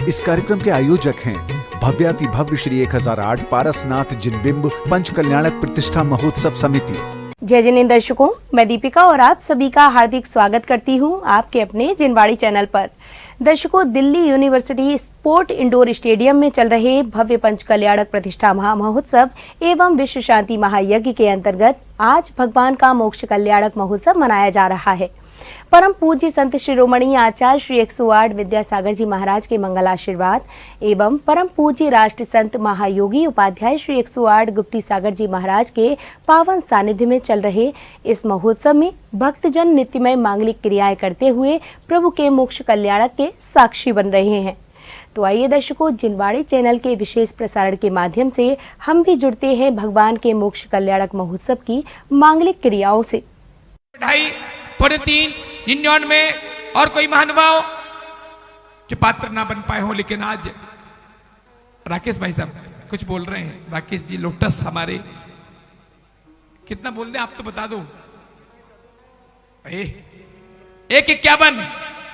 इस कार्यक्रम के आयोजक हैं भव्याति भव्य श्री 1008 पारसनाथ जिनबिंब पंच कल्याणक प्रतिष्ठा महोत्सव समिति। जय जिनेंद्र दर्शकों, मैं दीपिका और आप सभी का हार्दिक स्वागत करती हूं आपके अपने जिनवाड़ी चैनल पर। दर्शकों, Delhi university sport indoor stadium में चल रहे भव्य पंच कल्याणक प्रतिष्ठा महामहोत्सव एवं विश्व शांति महायज्ञ के अंतर्गत आज भगवान का मोक्ष कल्याणक महोत्सव मनाया जा रहा है। परम पूज्य संत शिरोमणि आचार्य श्री 108 विद्यासागर जी महाराज के मंगलाशीर्वाद एवं परम पूज्य राष्ट्र संत महायोगी उपाध्याय श्री 108 गुप्ती सागर जी महाराज के पावन सानिध्य में चल रहे इस महोत्सव में भक्तजन नित्यमय मांगलिक क्रियाएं करते हुए प्रभु के मोक्ष कल्याणक के साक्षी बन रहे हैं। तो आइए दर्शकों, जिनवाड़ी चैनल के विशेष प्रसारण के माध्यम से हम भी जुड़ते हैं भगवान के मोक्ष कल्याणक महोत्सव की मांगलिक क्रियाओं से। 99 और कोई महानुभाव जो पात्र ना बन पाए हो, लेकिन आज राकेश भाई साहब कुछ बोल रहे हैं। राकेश जी लोटस हमारे कितना बोल दे आप तो बता दो। 1,51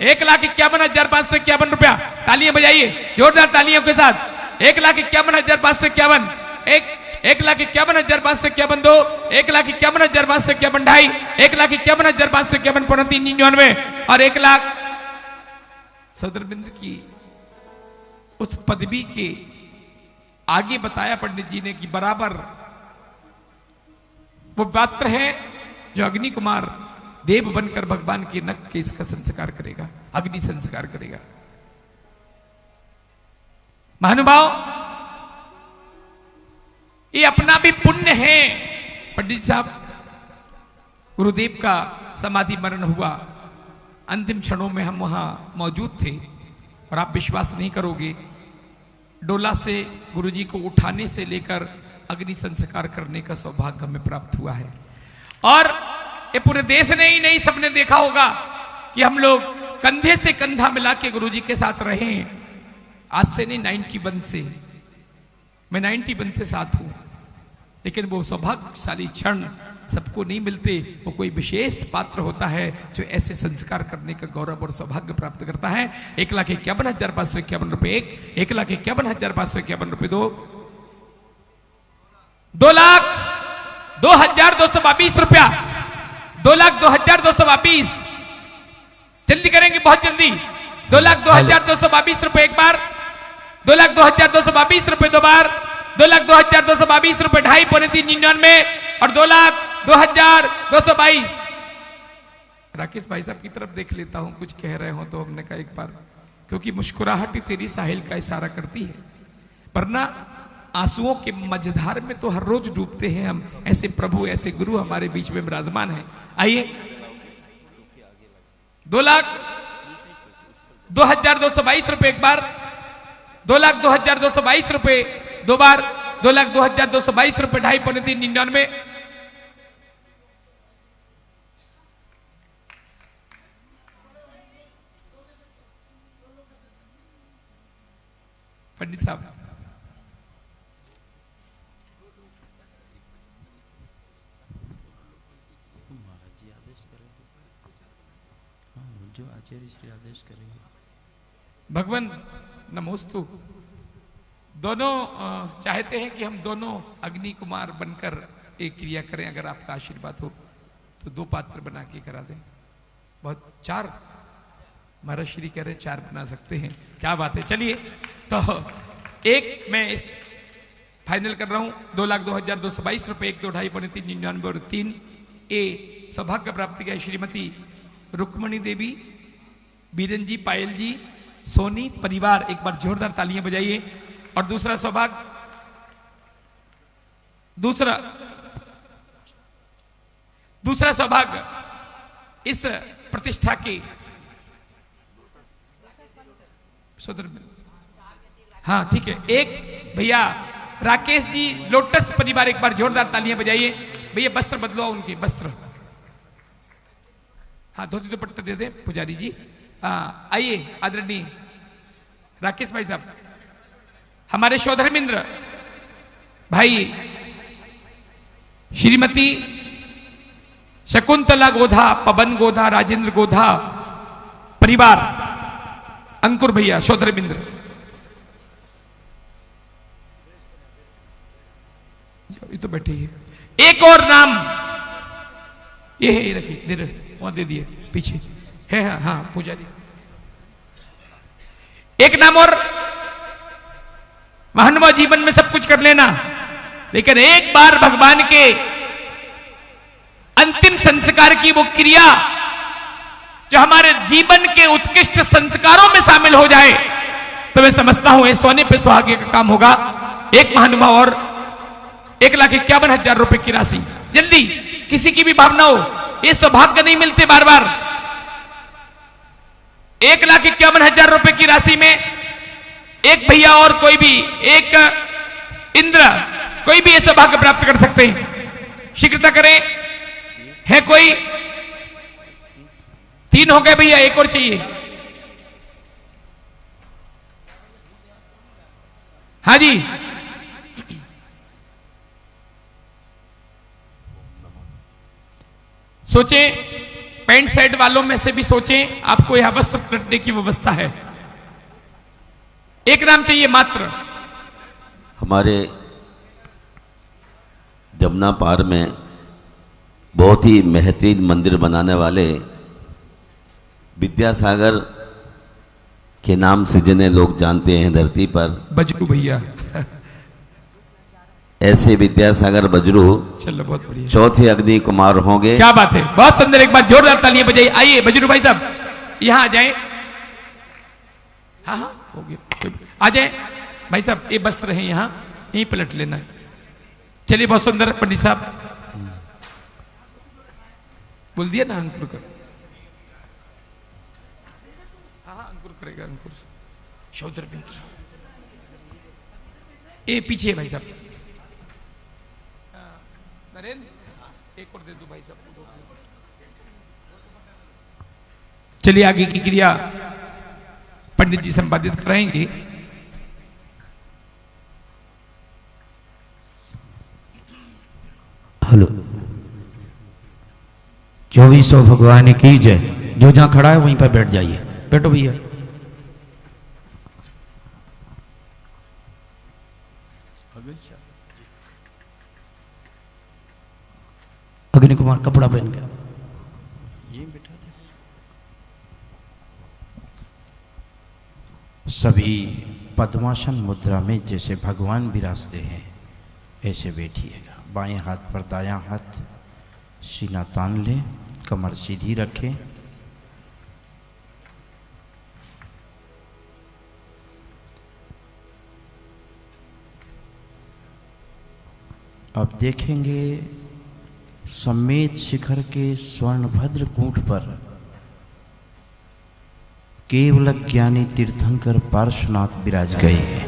1,51,551 रुपया। तालियां बजाइए जोरदार तालियों के साथ। 1,51,551 1,51,551 2 1,51,551 ढाई 1,51,551 399 और 1 लाख सौदरबिंद की उस पदवी के आगे बताया पंडित जी ने कि बराबर वो पात्र है जो अग्नि कुमार देव बनकर भगवान के नख के इसका संस्कार करेगा, अग्नि संस्कार करेगा। महानुभाव, ये अपना भी पुण्य है। पंडित साहब, गुरुदेव का समाधि मरण हुआ, अंतिम क्षणों में हम वहां मौजूद थे और आप विश्वास नहीं करोगे, डोला से गुरुजी को उठाने से लेकर अग्नि संस्कार करने का सौभाग्य हमें प्राप्त हुआ है। और ये पूरे देश ने ही नहीं, सबने देखा होगा कि हम लोग कंधे से कंधा मिला के गुरुजी के साथ रहे। आज से नहीं, 91 से, मैं 91 से साथ हूं, लेकिन वो सौभाग्यशाली क्षण सबको नहीं मिलते। वो कोई विशेष पात्र होता है जो ऐसे संस्कार करने का गौरव और सौभाग्य प्राप्त करता है। 1,51,551 रुपए 1,51,551 रुपए 2,02,222 रुपया 2,02,222। जल्दी करेंगे, बहुत जल्दी। 2,02,222 रुपए एक बार, 2,02,222 रुपए दो बार, 2,02,222 रुपए ढाई 399 और 2,02,222। राकेश भाई साहब की तरफ देख लेता हूं, कुछ कह रहे हो तो हमने कहा एक बार, क्योंकि मुस्कुराहट ही तेरी साहिल का इशारा करती है, वरना आंसुओं के मझधार में तो हर रोज डूबते हैं हम। ऐसे प्रभु, ऐसे गुरु हमारे बीच में विराजमान है। आइए, 2,02,222 रुपए एक बार, 2,02,222 रुपए दो बार, 2,02,222 रुपए ढाई 399। पंडित साहब, जो आचार्य श्री आदेश करेंगे। भगवान नमोस्तु। दोनों चाहते हैं कि हम दोनों अग्नि कुमार बनकर एक क्रिया करें। अगर आपका आशीर्वाद हो तो 2 पात्र बना के करा दें। बहुत 4 महाराज श्री कह रहे 4 बना सकते हैं, क्या बात है। चलिए, तो एक मैं इस फाइनल कर रहा हूं, 2,02,222 रुपए 1, 2, ढाई 399 और 3 ए सौभाग्य प्राप्ति का श्रीमती रुक्मणी देवी, बीरन जी, पायल जी, सोनी परिवार। एक बार जोरदार तालियां बजाइए। और दूसरा सौभाग्य, दूसरा सौभाग्य इस प्रतिष्ठा के सोदर, हाँ ठीक है, एक भैया राकेश जी लोटस परिवार, एक बार जोरदार तालियां बजाइए। भैया वस्त्र बदलो, उनके वस्त्र, हाँ धोती दुपट्टा दे दे पुजारी जी। आइए आदरणीय राकेश भाई साहब, हमारे शोधर्मिंद्र भाई श्रीमती शकुंतला गोधा, पवन गोधा, राजेंद्र गोधा परिवार, अंकुर भैया शोधर्मिंद्र, तो बैठे ही है। एक और नाम ये है, ये रखिए, दे रहे वहां दे दिए पीछे है। हाँ हाँ पुजारी, एक नाम और, मानव जीवन में सब कुछ कर लेना, लेकिन एक बार भगवान के अंतिम संस्कार की वो क्रिया जो हमारे जीवन के उत्कृष्ट संस्कारों में शामिल हो जाए, तो मैं समझता हूं ये सोने पे सुहागे का काम होगा। एक महानुभाव और 1,51,000 रुपए की राशि, जल्दी किसी की भी भावना हो, ये सौभाग्य नहीं मिलते बार बार। 1,51,000 रुपए की राशि में एक भैया और कोई भी, एक इंद्र, कोई भी ये सौभाग्य प्राप्त कर सकते हैं। शीघ्रता करें। है कोई? 3 हो गए भैया, एक और चाहिए। हाँ जी, सोचें, पैंट शर्ट वालों में से भी सोचें, आपको यह वस्त्र पलटने की व्यवस्था है। एक नाम चाहिए मात्र। हमारे जमुना पार में बहुत ही बेहतरीन मंदिर बनाने वाले विद्यासागर के नाम से जिन्हें लोग जानते हैं धरती पर, बजरू भैया। ऐसे विद्यासागर बजरू चलो बहुत बढ़िया, चौथे अग्नि कुमार होंगे। क्या बात है, बहुत सुंदर। एक बार जोरदार तालियां बजाइए। आइए बजरू भाई साहब यहां आ जाए। हाँ हाँ हो गया, आ जाए भाई साहब, ये वस्त्र है यहां, यहीं पलट लेना है। चलिए बहुत सुंदर। पंडित साहब बोल दिया ना, अंकुर कर। हाँ हाँ अंकुर करेगा, अंकुर शौदर मित्र। ए पीछे है भाई साहब, नरेंद्र एक और दे दो भाई साहब। चलिए आगे की क्रिया पंडित जी संपादित कराएंगे। हेलो, जो भी सो भगवान की जय। जो जहां खड़ा है वहीं पर बैठ जाइए। बैठो भैया। अग्नि कुमार कपड़ा पहन के ये बैठा। सभी पद्मासन मुद्रा में जैसे भगवान विराजते हैं ऐसे बैठिएगा। बाएं हाथ पर दायां हाथ, सीना तान लें, कमर सीधी रखें। अब देखेंगे समेत शिखर के स्वर्णभद्र कूट पर केवल ज्ञानी तीर्थंकर पार्श्वनाथ विराज गए हैं,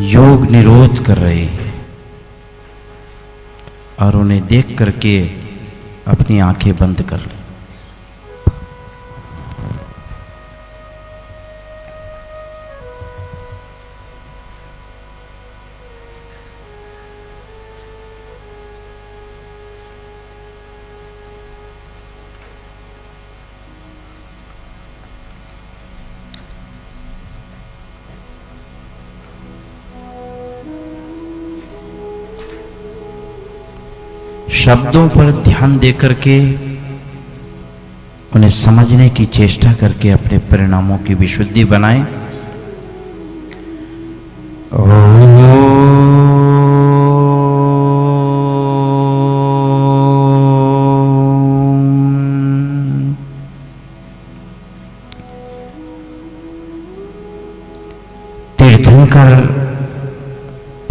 योग निरोध कर रहे हैं। और उन्हें देख करके अपनी आंखें बंद कर लें। शब्दों पर ध्यान देकर के उन्हें समझने की चेष्टा करके अपने परिणामों की विशुद्धि बनाएं। तीर्थंकर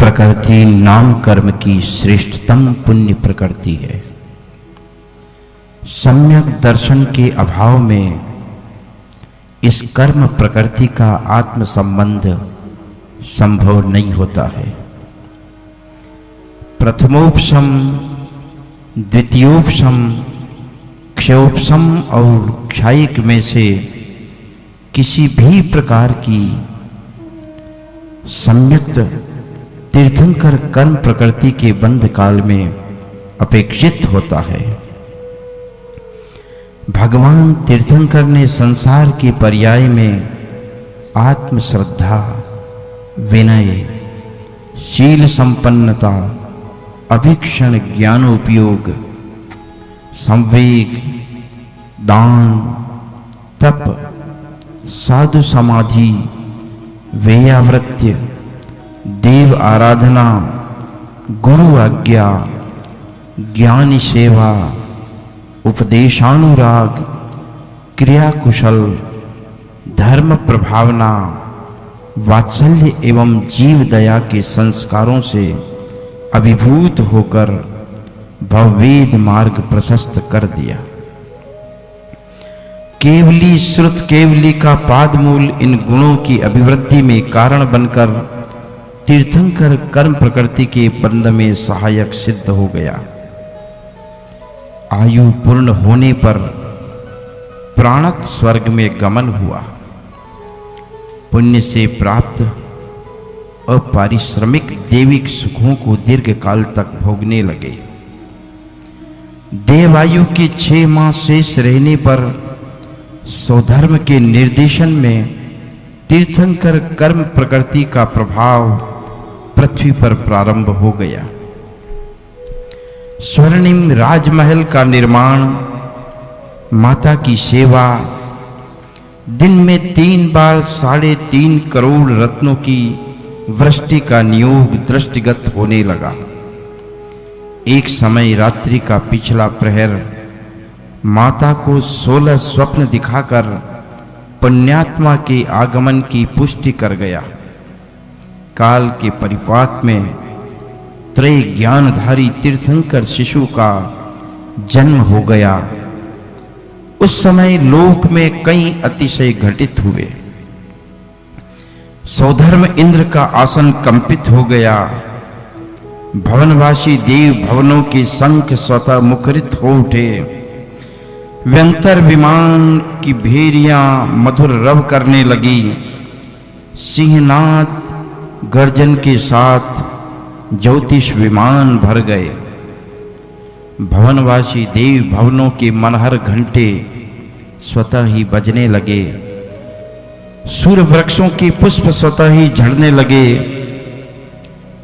प्रकृति नाम कर्म की श्रेष्ठतम पुण्य प्रकृति है। सम्यक दर्शन के अभाव में इस कर्म प्रकृति का आत्म संबंध संभव नहीं होता है। प्रथमोपशम, द्वितीयोपशम, क्षयोपशम और क्षायिक में से किसी भी प्रकार की सम्यक्त तीर्थंकर कर्म प्रकृति के बंध काल में अपेक्षित होता है। भगवान तीर्थंकर ने संसार के पर्याय में आत्म श्रद्धा, विनय, शील संपन्नता अभिक्षण ज्ञानोपयोग, संवेग, दान, तप, साधु समाधि, वेयावृत्य, देव आराधना, गुरु आज्ञा, ज्ञान सेवा, उपदेशानुराग, क्रिया कुशल, धर्म प्रभावना, वात्सल्य एवं जीव दया के संस्कारों से अभिभूत होकर भववेद मार्ग प्रशस्त कर दिया। केवली श्रुत केवली का पादमूल इन गुणों की अभिवृद्धि में कारण बनकर तीर्थंकर कर्म प्रकृति के बंध में सहायक सिद्ध हो गया। आयु पूर्ण होने पर प्राणत स्वर्ग में गमन हुआ। पुण्य से प्राप्त अपारिश्रमिक दैविक सुखों को दीर्घ काल तक भोगने लगे। देवायु के 6 माह शेष रहने पर स्वधर्म के निर्देशन में तीर्थंकर कर्म प्रकृति का प्रभाव पृथ्वी पर प्रारंभ हो गया। स्वर्णिम राजमहल का निर्माण, माता की सेवा, दिन में 3 बार 3.5 करोड़ रत्नों की वृष्टि का नियोग दृष्टिगत होने लगा। एक समय रात्रि का पिछला प्रहर माता को 16 स्वप्न दिखाकर पुण्यात्मा के आगमन की पुष्टि कर गया। काल के परिपात में त्रय ज्ञानधारी तीर्थंकर शिशु का जन्म हो गया। उस समय लोक में कई अतिशय घटित हुए। सौधर्म इंद्र का आसन कंपित हो गया। भवनवासी देव भवनों के शंख स्वतः मुखरित हो उठे। व्यंतर विमान की भेरियां मधुर रव करने लगी। सिंहनाद गर्जन के साथ ज्योतिष विमान भर गए। भवनवासी देव भवनों के मनहर घंटे स्वतः ही बजने लगे। सूर्य वृक्षों के पुष्प स्वतः ही झड़ने लगे।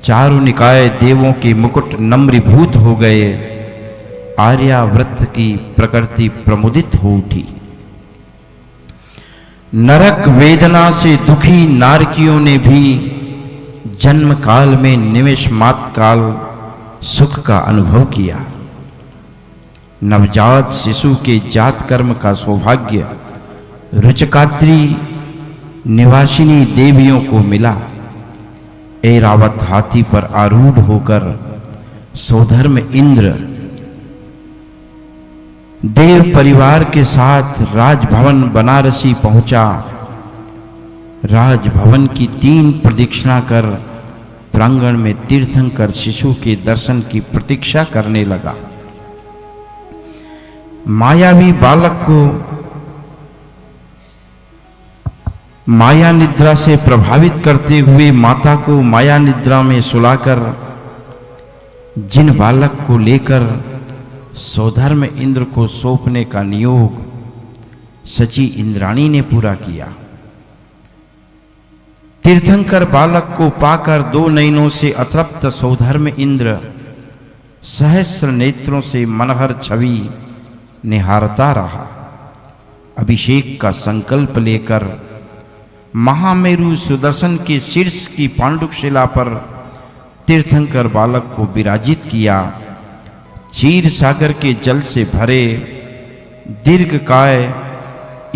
चारों निकाय देवों के मुकुट नम्रीभूत हो गए। आर्यावृत्त की प्रकृति प्रमुदित हो उठी। नरक वेदना से दुखी नारकियों ने भी जन्म काल में निमेष मात्र काल सुख का अनुभव किया। नवजात शिशु के जात कर्म का सौभाग्य रुचकाद्री निवासिनी देवियों को मिला। ऐरावत हाथी पर आरूढ़ होकर सौधर्म इंद्र देव परिवार के साथ राजभवन बनारसी पहुंचा। राजभवन की 3 प्रदक्षिणा कर प्रांगण में तीर्थंकर शिशु के दर्शन की प्रतीक्षा करने लगा। मायावी बालक को माया निद्रा से प्रभावित करते हुए माता को माया निद्रा में सुलाकर जिन बालक को लेकर सौधर्म इंद्र को सौंपने का नियोग सची इंद्राणी ने पूरा किया। तीर्थंकर बालक को पाकर 2 नयनों से अतृप्त सौधर्म इंद्र सहस्र नेत्रों से मनहर छवि निहारता रहा। अभिषेक का संकल्प लेकर महामेरु सुदर्शन के शीर्ष की पांडुक शिला पर तीर्थंकर बालक को विराजित किया। क्षीर सागर के जल से भरे दीर्घकाय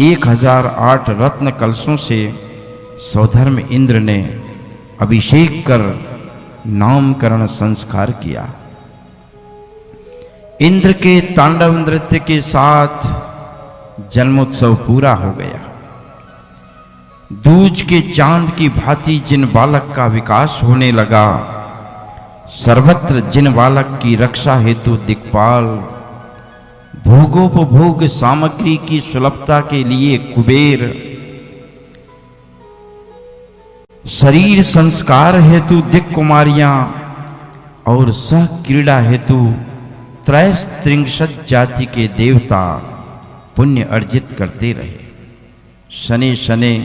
1008 रत्न कलशों से सौधर्म इंद्र ने अभिषेक कर नामकरण संस्कार किया। इंद्र के तांडव नृत्य के साथ जन्मोत्सव पूरा हो गया। दूज के चांद की भांति जिन बालक का विकास होने लगा, सर्वत्र जिन बालक की रक्षा हेतु दिक्पाल, भोगोपभोग सामग्री की सुलभता के लिए कुबेर, शरीर संस्कार हेतु दिक् कुमारियां और सह क्रीड़ा हेतु 63 जाति के देवता पुण्य अर्जित करते रहे। शनि शनि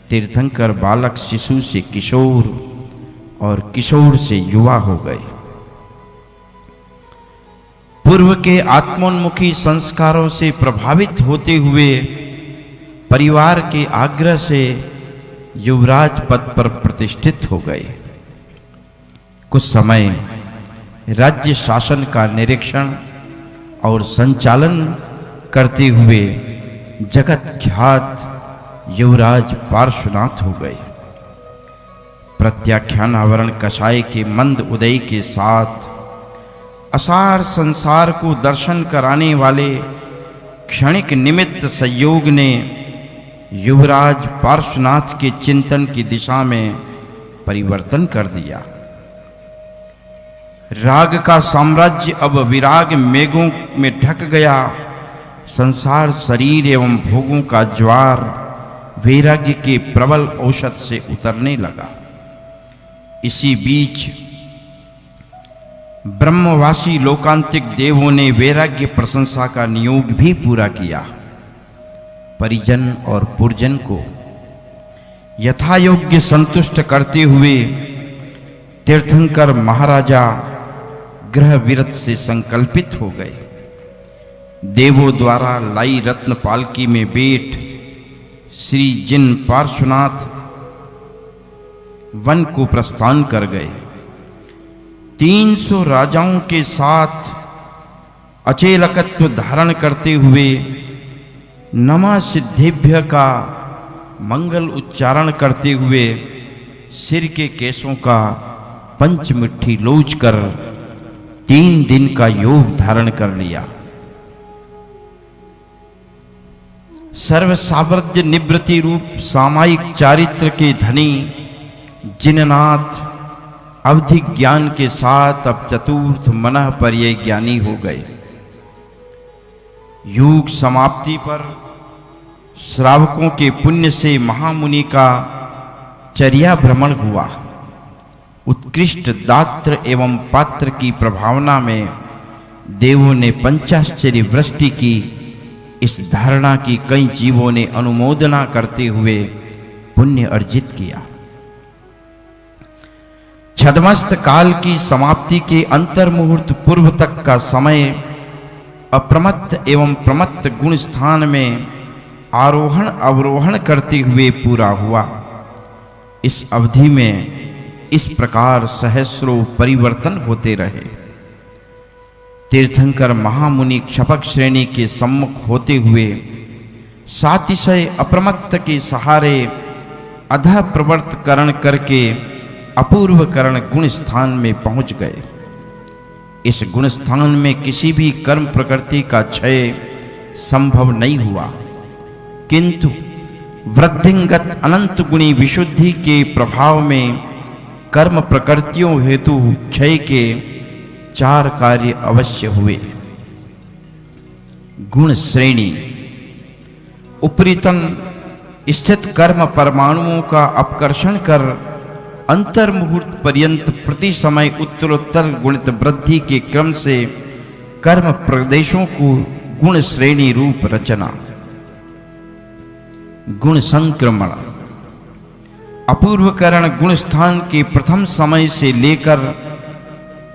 तीर्थंकर बालक शिशु से किशोर और किशोर से युवा हो गए। पूर्व के आत्मोन्मुखी संस्कारों से प्रभावित होते हुए परिवार के आग्रह से युवराज पद पर प्रतिष्ठित हो गए। कुछ समय राज्य शासन का निरीक्षण और संचालन करते हुए जगत ख्यात युवराज पार्श्वनाथ हो गए। प्रत्याख्यानावरण कषाय के मंद उदय के साथ असार संसार को दर्शन कराने वाले क्षणिक निमित्त संयोग ने युवराज पार्श्वनाथ के चिंतन की दिशा में परिवर्तन कर दिया। राग का साम्राज्य अब विराग मेघों में ढक गया। संसार शरीर एवं भोगों का ज्वार वैराग्य के प्रबल औषध से उतरने लगा। इसी बीच ब्रह्मवासी लोकांतिक देवों ने वैराग्य प्रशंसा का नियोग भी पूरा किया। परिजन और पुरजन को यथायोग्य संतुष्ट करते हुए तीर्थंकर महाराजा ग्रह विरत से संकल्पित हो गए। देवों द्वारा लाई रत्न पालकी में बैठ श्री जिन पार्श्वनाथ वन को प्रस्थान कर गए। 300 राजाओं के साथ अचेलकत्व धारण करते हुए नमः सिद्धेभ्य का मंगल उच्चारण करते हुए सिर के केशों का पंचमुट्ठी लोच कर 3 दिन का योग धारण कर लिया। सर्व सामर्थ्य निवृत्ति रूप सामायिक चारित्र के धनी जिननाथ अवधि ज्ञान के साथ अब चतुर्थ मनः पर्ये ज्ञानी हो गए। योग समाप्ति पर श्रावकों के पुण्य से महामुनि का चर्या भ्रमण हुआ। उत्कृष्ट दात्र एवं पात्र की प्रभावना में देवों ने पंचाश्चर्य वृष्टि की। इस धारणा की कई जीवों ने अनुमोदना करते हुए पुण्य अर्जित किया। छद्मस्त काल की समाप्ति के अंतर मुहूर्त पूर्व तक का समय अप्रमत्त एवं प्रमत्त गुण स्थान में आरोहण अवरोहण करते हुए पूरा हुआ। इस अवधि में इस प्रकार सहस्रों परिवर्तन होते रहे। तीर्थंकर महामुनि क्षपक श्रेणी के सम्मुख होते हुए सातिशय अप्रमत्त के सहारे अधः प्रवर्तकरण करके अपूर्व करण गुण स्थान में पहुंच गए। इस गुण स्थान में किसी भी कर्म प्रकृति का क्षय संभव नहीं हुआ, किंतु वृद्धिंगत अनंत गुणी विशुद्धि के प्रभाव में कर्म प्रकृतियों हेतु क्षय के 4 कार्य अवश्य हुए। गुण श्रेणी उपरितन स्थित कर्म परमाणुओं का अपकर्षण कर अंतर मुहूर्त पर्यंत प्रति समय उत्तरोत्तर गुणित वृद्धि के क्रम से कर्म प्रदेशों को गुण श्रेणी रूप रचना। गुण संक्रमण अपूर्वकरण गुण स्थान के प्रथम समय से लेकर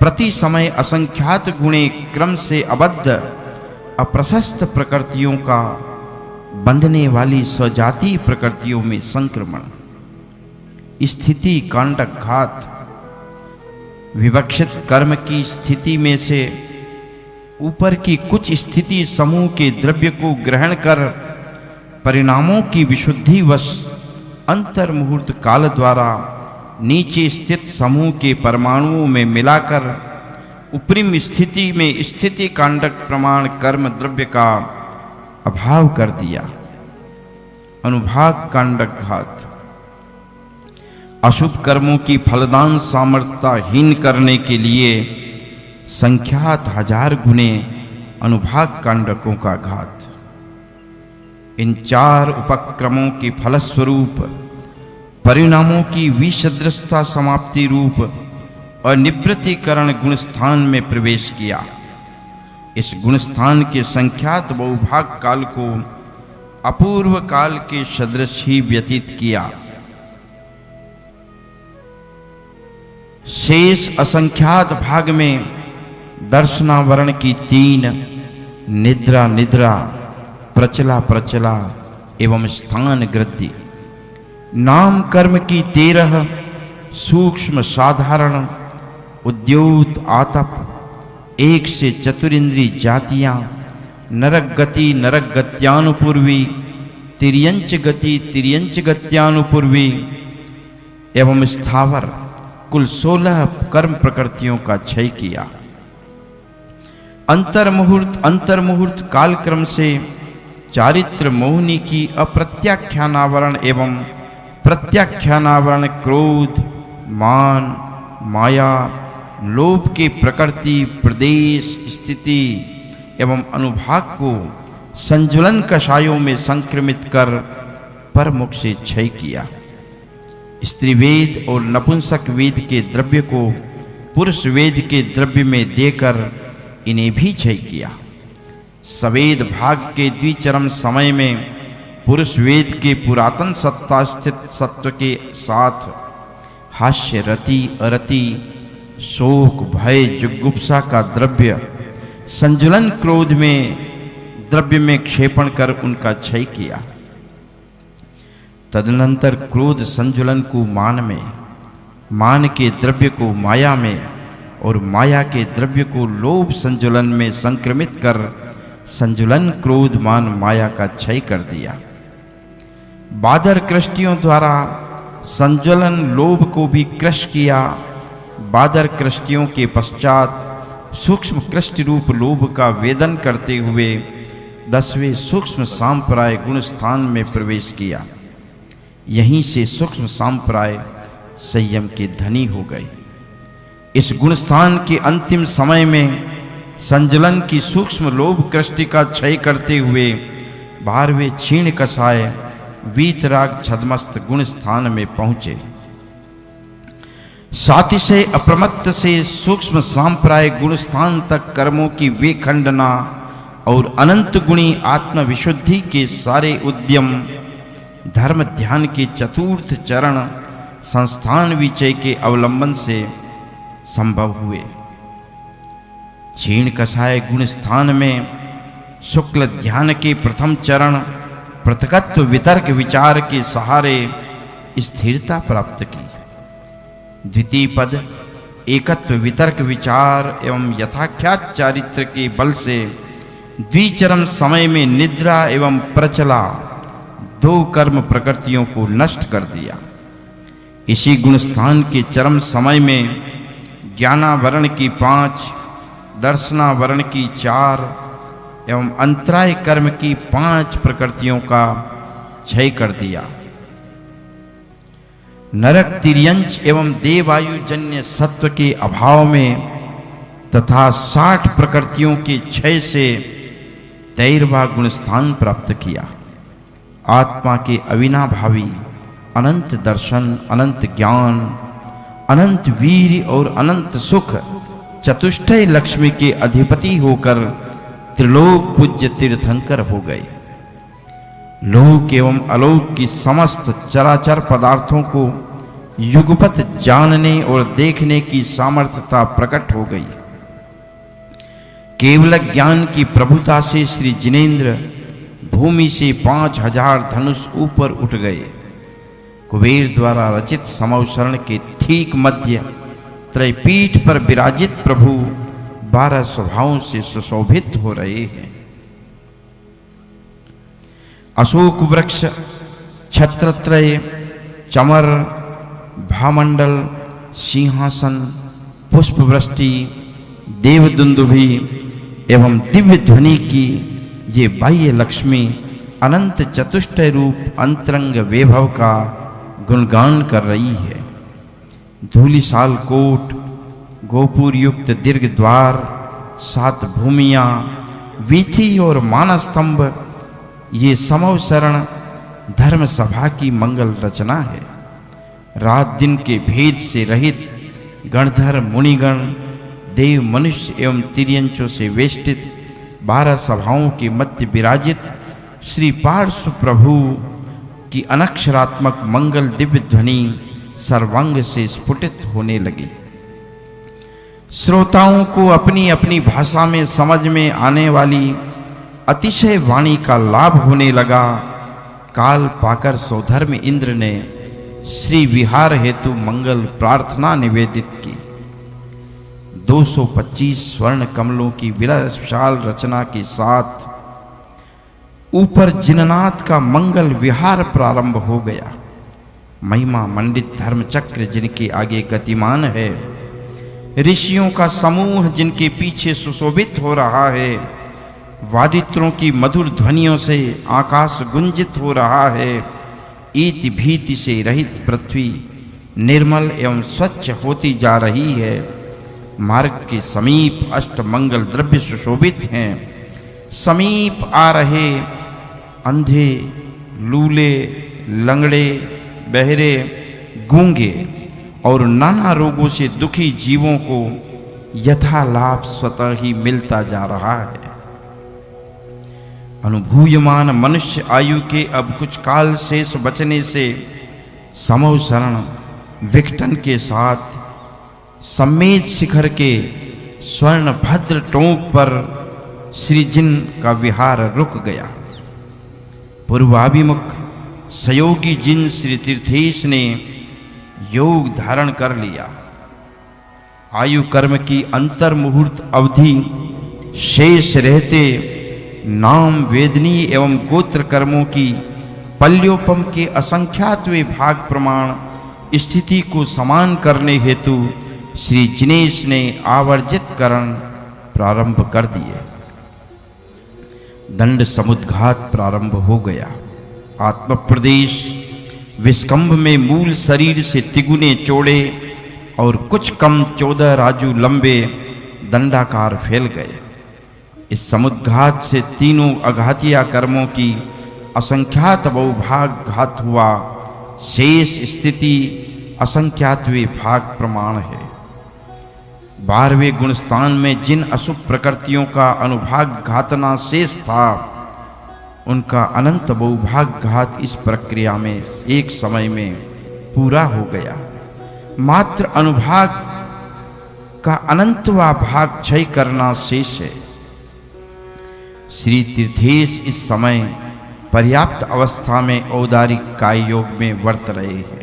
प्रति समय असंख्यात गुणे क्रम से अबद्ध अप्रशस्त प्रकृतियों का बंधने वाली स्वजातीय प्रकृतियों में संक्रमण। स्थिति कांडक घात विवक्षित कर्म की स्थिति में से ऊपर की कुछ स्थिति समूह के द्रव्य को ग्रहण कर परिणामों की विशुद्धि वश अंतर मुहूर्त काल द्वारा नीचे स्थित समूह के परमाणुओं में मिलाकर उपरिम स्थिति में स्थिति कांडक प्रमाण कर्म द्रव्य का अभाव कर दिया। अनुभाग कांडक घात अशुभ कर्मों की फलदान सामर्थ्यहीन करने के लिए संख्यात 1000 गुने अनुभाग कांडकों का घात। इन 4 उपक्रमों के फलस्वरूप परिणामों की विसदृशता समाप्ति रूप और निवृत्तिकरण गुणस्थान में प्रवेश किया। इस गुणस्थान के संख्यात बहुभाग काल को अपूर्व काल के सदृश ही व्यतीत किया। शेष असंख्यात भाग में दर्शनावरण की 3, निद्रा निद्रा, प्रचला प्रचला एवं स्थान गृद्धि, नाम कर्म की 13, सूक्ष्म साधारण, उद्योत आतप, 1 से चतुरिंद्री जातियां, नरक गति नरक गत्यानुपूर्वी, तिर्यंच गति तिर्यंच गत्यानुपूर्वी एवं स्थावर, कुल 16 कर्म प्रकृतियों का क्षय किया। अंतर्मुहूर्त कालक्रम से चारित्र मोहिनी की अप्रत्याख्यानावरण एवं प्रत्याख्यानावरण क्रोध, मान, माया, लोभ के प्रकृति, प्रदेश, स्थिति एवं अनुभाग को संज्वलन कषायों में संक्रमित कर परमुख से क्षय किया। स्त्री वेद और नपुंसक वेद के द्रव्य को पुरुष वेद के द्रव्य में देकर इन्हें भी क्षय किया। सवेद भाग के द्विचरम समय में पुरुष वेद के पुरातन सत्ता स्थित सत्व के साथ हास्य, रति, अरति, शोक, भय, जुगुप्सा का द्रव्य संजुलन क्रोध में द्रव्य में क्षेपण कर उनका क्षय किया। तदनंतर क्रोध संजुलन को मान में, मान के द्रव्य को माया में और माया के द्रव्य को लोभ संजुलन में संक्रमित कर संजुलन क्रोध मान माया का क्षय कर दिया। बादर कृष्टियों द्वारा संजुलन लोभ को भी क्रश किया। बादर कृष्टियों के पश्चात सूक्ष्म कृष्टि रूप लोभ का वेदन करते हुए 10वें सूक्ष्म सांप्राय गुण स्थान में प्रवेश किया। यहीं से सूक्ष्म सांप्राय संयम के धनी हो गए। इस गुण स्थान के अंतिम समय में संजलन की सूक्ष्म लोभ कृष्टि का क्षय करते हुए 12वें क्षीण कषाय वीतराग छदमस्त गुण स्थान में पहुंचे। सातिशय अप्रमत्त से सूक्ष्म सांप्राय गुण स्थान तक कर्मों की विखंडना और अनंत गुणी आत्म विशुद्धि के सारे उद्यम धर्म ध्यान के चतुर्थ चरण संस्थान विचय के अवलंबन से संभव हुए। क्षीण कषाय गुण स्थान में शुक्ल ध्यान के प्रथम चरण पृथकत्व वितर्क विचार के सहारे स्थिरता प्राप्त की। द्वितीय पद एकत्व वितर्क विचार एवं यथाख्यात चारित्र के बल से द्विचरम समय में निद्रा एवं प्रचला 2 कर्म प्रकृतियों को नष्ट कर दिया। इसी गुण स्थान के चरम समय में ज्ञानावरण की 5, दर्शनावरण की 4 एवं अंतराय कर्म की 5 प्रकृतियों का क्षय कर दिया। नरक तिर्यंच एवं देवायुजन्य सत्व के अभाव में तथा 60 प्रकृतियों के क्षय से 13वां गुण स्थान प्राप्त किया। आत्मा के अविनाभावी अनंत दर्शन, अनंत ज्ञान, अनंत वीर और अनंत सुख चतुष्टय लक्ष्मी के अधिपति होकर त्रिलोक पूज्य तीर्थंकर हो गए। लोक एवं अलोक की समस्त चराचर पदार्थों को युगपत जानने और देखने की सामर्थ्यता प्रकट हो गई। केवल ज्ञान की प्रभुता से श्री जिनेंद्र भूमि से 5000 धनुष ऊपर उठ गए। कुबेर द्वारा रचित समवसरण के ठीक मध्य त्रैपीठ पर विराजित प्रभु 12 स्वभावों से सुशोभित हो रहे हैं। अशोक वृक्ष, छत्रत्रय, चमर, भामंडल, सिंहासन, पुष्पवृष्टि, देवदुंदुभि एवं दिव्य ध्वनि की ये बाह्य लक्ष्मी अनंत चतुष्टय रूप अंतरंग वैभव का गुणगान कर रही है। धूलिसाल कोट, गोपुर युक्त दीर्घ द्वार, 7 भूमियां, वीथी और मानस्तंभ ये समवसरण धर्म सभा की मंगल रचना है। रात दिन के भेद से रहित गणधर मुनिगण, देव मनुष्य एवं तिर्यंचों से वेष्टित 12 सभाओं के मध्य विराजित श्री पार्श्व प्रभु की अनक्षरात्मक मंगल दिव्य ध्वनि सर्वांग से स्फुटित होने लगी। श्रोताओं को अपनी अपनी भाषा में समझ में आने वाली अतिशय वाणी का लाभ होने लगा। काल पाकर सौधर्म इंद्र ने श्री विहार हेतु मंगल प्रार्थना निवेदित की। 225 स्वर्ण कमलों की विलासशाल रचना के साथ ऊपर जिननाथ का मंगल विहार प्रारंभ हो गया। महिमा मंडित धर्मचक्र जिनके आगे गतिमान है, ऋषियों का समूह जिनके पीछे सुशोभित हो रहा है, वादित्रों की मधुर ध्वनियों से आकाश गुंजित हो रहा है, ईति भीति से रहित पृथ्वी निर्मल एवं स्वच्छ होती जा रही है। मार्ग के समीप अष्ट मंगल द्रव्य सुशोभित हैं। समीप आ रहे अंधे, लूले, लंगड़े, बहरे, गूंगे और नाना रोगों से दुखी जीवों को यथा लाभ स्वतः ही मिलता जा रहा है। अनुभूयमान मनुष्य आयु के अब कुछ काल शेष बचने से समो शरण विकटन के साथ सम्मेद शिखर के स्वर्ण भद्र टोंक पर श्रीजिन का विहार रुक गया। पूर्वाभिमुख सयोगी जिन श्री तीर्थेश ने योग धारण कर लिया। आयु कर्म की अंतर मुहूर्त अवधि शेष रहते नाम वेदनीय एवं गोत्र कर्मों की पल्योपम के असंख्यात वे भाग प्रमाण स्थिति को समान करने हेतु श्री जिनेश ने आवर्जित करण प्रारंभ कर दिए। दंड समुद्घात प्रारंभ हो गया। आत्म प्रदेश विस्कंभ में मूल शरीर से तिगुने चौड़े और कुछ कम 14 राजू लंबे दंडाकार फैल गए। इस समुद्घात से तीनों अघातिया कर्मों की असंख्यात बहुभाग घात हुआ। शेष स्थिति असंख्यातवे भाग प्रमाण है। 12वें गुणस्थान में जिन अशुभ प्रकृतियों का अनुभाग घातना शेष था, उनका अनंत बहुभाग घात इस प्रक्रिया में एक समय में पूरा हो गया। मात्र अनुभाग का अनंतवा भाग क्षय करना शेष है। श्री तीर्थेश इस समय पर्याप्त अवस्था में औदारिक काय योग में वर्त रहे हैं।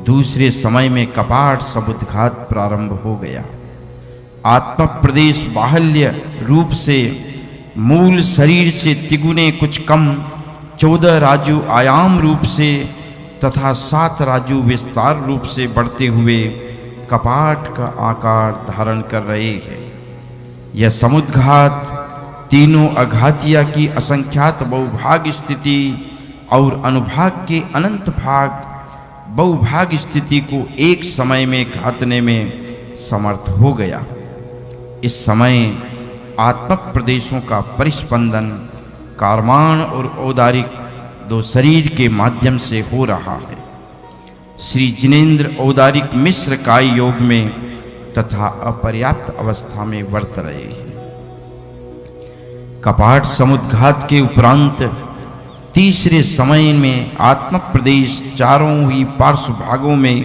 दूसरे समय में कपाट समुद्घात प्रारंभ हो गया। आत्म प्रदेश बाहल्य रूप से मूल शरीर से तिगुने कुछ कम 14 राजू आयाम रूप से तथा 7 राजू विस्तार रूप से बढ़ते हुए कपाट का आकार धारण कर रहे हैं। यह समुद्घात तीनों अघातिया की असंख्यात बहुभाग स्थिति और अनुभाग के अनंत भाग बहुभाग स्थिति को एक समय में घातने में समर्थ हो गया। इस समय आत्मक प्रदेशों का परिस्पंदन कारमान और औदारिक दो शरीर के माध्यम से हो रहा है। श्री जिनेंद्र औदारिक मिश्र काय योग में तथा अपर्याप्त अवस्था में वर्त रहे हैं। कपाट समुद्घात के उपरांत तीसरे समय में आत्म प्रदेश चारों ही पार्श्व भागों में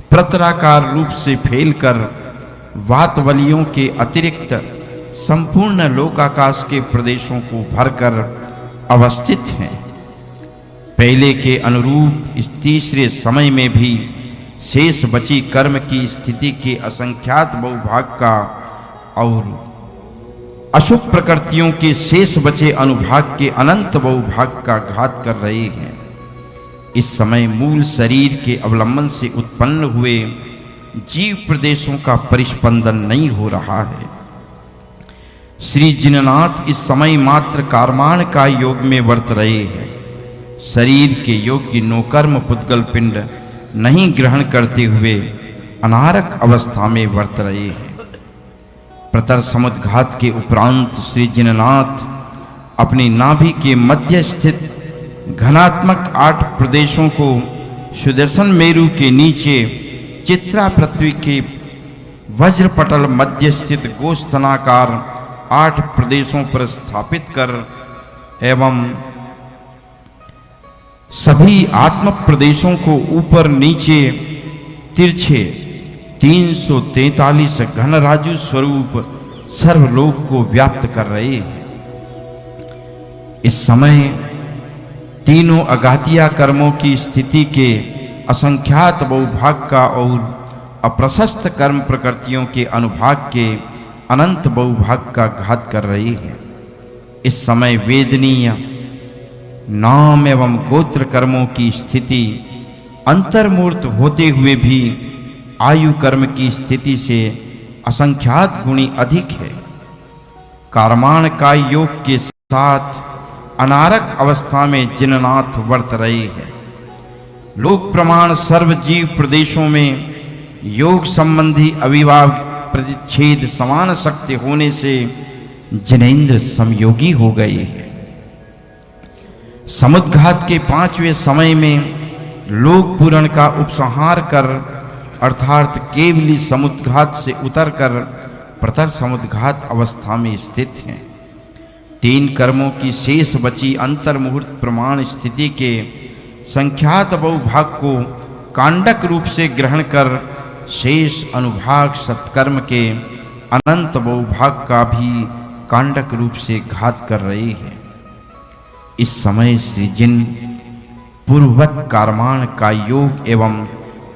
प्रतराकार रूप से फैलकर वातवलियों के अतिरिक्त संपूर्ण लोकाकाश के प्रदेशों को भरकर अवस्थित हैं। पहले के अनुरूप इस तीसरे समय में भी शेष बची कर्म की स्थिति के असंख्यात बहुभाग का और अशुभ प्रकृतियों के शेष बचे अनुभाग के अनंत बहुभाग का घात कर रहे हैं। इस समय मूल शरीर के अवलंबन से उत्पन्न हुए जीव प्रदेशों का परिस्पंदन नहीं हो रहा है। श्री जिननाथ इस समय मात्र कारमान का योग में वर्त रहे हैं। शरीर के योग्य नोकर्म पुद्गल पिंड नहीं ग्रहण करते हुए अनारक अवस्था में वर्त रहे हैं। प्रतर समुद्घात के उपरांत श्री जिननाथ अपनी नाभि के मध्य स्थित घनात्मक 8 प्रदेशों को सुदर्शन मेरु के नीचे चित्रा पृथ्वी के वज्रपटल मध्य स्थित गोस्थनाकार 8 प्रदेशों पर स्थापित कर एवं सभी आत्म प्रदेशों को ऊपर नीचे तिरछे 343 घन राजु स्वरूप सर्वलोक को व्याप्त कर रहे हैं। इस समय तीनों अघातिया कर्मों की स्थिति के असंख्यात बहुभाग का और अप्रशस्त कर्म प्रकृतियों के अनुभाग के अनंत बहुभाग का घात कर रही है। इस समय वेदनीय नाम एवं गोत्र कर्मों की स्थिति अंतर्मूर्त होते हुए भी आयु कर्म की स्थिति से असंख्यात गुणी अधिक है। कारमाण का योग के साथ अनारक अवस्था में जिननाथ वर्त रहे हैं। लोक प्रमाण सर्वजीव प्रदेशों में योग संबंधी अविभाव प्रतिच्छेद समान शक्ति होने से जिनेंद्र समयोगी हो गए हैं। समुद्घात के 5वें समय में लोक पूरण का उपसंहार कर अर्थात केवली समुद्घात से उतरकर प्रतर समुद्घात अवस्था में स्थित हैं। 3 कर्मों की शेष बची अंतर्मुहूर्त प्रमाण स्थिति के संख्यात बहुभाग को कांडक रूप से ग्रहण कर शेष अनुभाग सत्कर्म के अनंत बहुभाग का भी कांडक रूप से घात कर रहे हैं। इस समय श्री जिन पूर्ववत कारमाण का योग एवं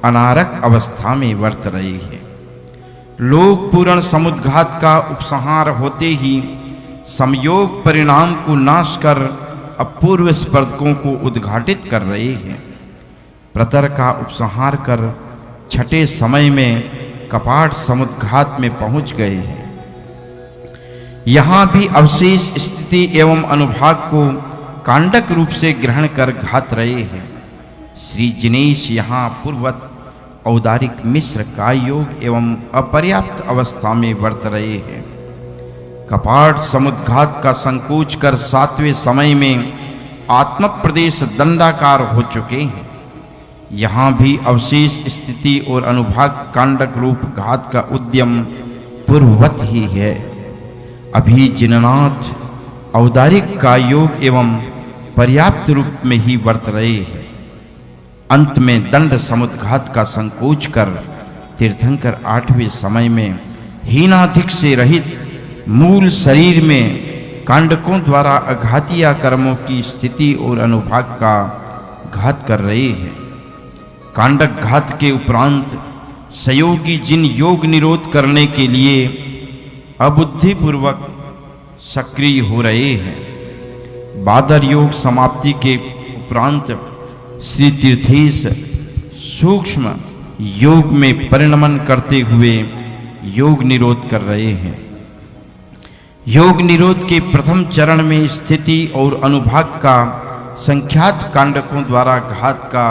अनारक अवस्था में वर्त रहे हैं। लोक पूर्ण समुद्घात का उपसंहार होते ही समयोग परिणाम को नाश कर अपूर्व स्पर्धकों को उद्घाटित कर रहे हैं। प्रतर का उपसंहार कर 6ठे समय में कपाट समुद्घात में पहुंच गए हैं। यहां भी अवशेष स्थिति एवं अनुभाग को कांडक रूप से ग्रहण कर घात रहे हैं। श्री जिनेश यहाँ पूर्वत औदारिक मिश्र का योग एवं अपर्याप्त अवस्था में वर्त रहे हैं। कपाट समुद्घात का संकोच कर 7वें समय में आत्म प्रदेश दंडाकार हो चुके हैं। यहाँ भी अवशेष स्थिति और अनुभाग कांडक रूप घात का उद्यम पूर्ववत ही है। अभी जिननाथ औदारिक का योग एवं पर्याप्त रूप में ही वर्त रहे हैं। अंत में दंड समुद्घात का संकोच कर तीर्थंकर 8वें समय में हीनाधिक से रहित मूल शरीर में कांडकों द्वारा अघातिया कर्मों की स्थिति और अनुभाग का घात कर रहे हैं। कांडक घात के उपरांत सहयोगी जिन योग निरोध करने के लिए अबुद्धिपूर्वक सक्रिय हो रहे हैं। बादर योग समाप्ति के उपरांत श्री तीर्थेश सूक्ष्म योग में परिणमन करते हुए योग निरोध कर रहे हैं। योग निरोध के प्रथम चरण में स्थिति और अनुभाग का संख्यात कांडकों द्वारा घात का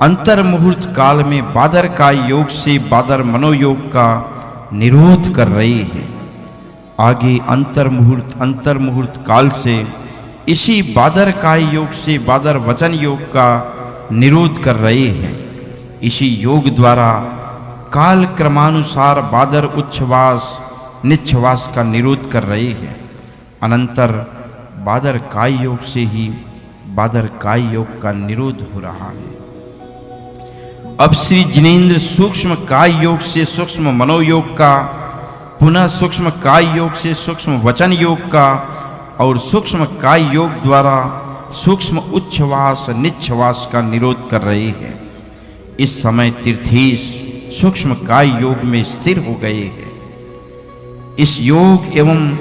अंतर्मुहूर्त काल में बादर का योग से बादर मनोयोग का निरोध कर रहे हैं। आगे अंतर्मुहूर्त काल से इसी बादर काय योग से बादर वचन योग का निरोध कर रहे हैं। इसी योग द्वारा काल क्रमानुसार बादर उच्छ्वास निच्छ्वास का निरोध कर रहे हैं। अनंतर बादर काय योग से ही बादर काय योग का निरोध हो रहा है। अब श्री जिनेंद्र सूक्ष्म काय योग से सूक्ष्म मनोयोग का, पुनः सूक्ष्म काय योग से सूक्ष्म वचन योग का और सूक्ष्म काय योग द्वारा सूक्ष्म उच्छ्वास निच्छ्वास का निरोध कर रहे हैं। इस समय तीर्थेश सूक्ष्म काय योग में स्थिर हो गए हैं। इस योग एवं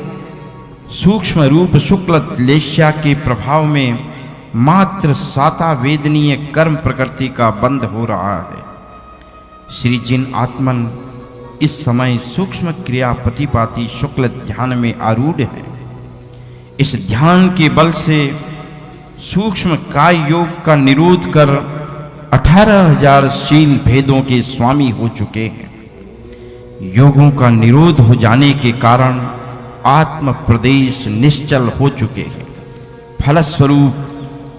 सूक्ष्म रूप शुक्ल लेश्या के प्रभाव में मात्र साता वेदनीय कर्म प्रकृति का बंध हो रहा है। श्री जिन आत्मन इस समय सूक्ष्म क्रिया प्रतिपाती शुक्ल ध्यान में आरूढ़ है। इस ध्यान के बल से सूक्ष्म काय योग का निरोध कर 18,000 शील भेदों के स्वामी हो चुके हैं। योगों का निरोध हो जाने के कारण आत्म प्रदेश निश्चल हो चुके हैं। फलस्वरूप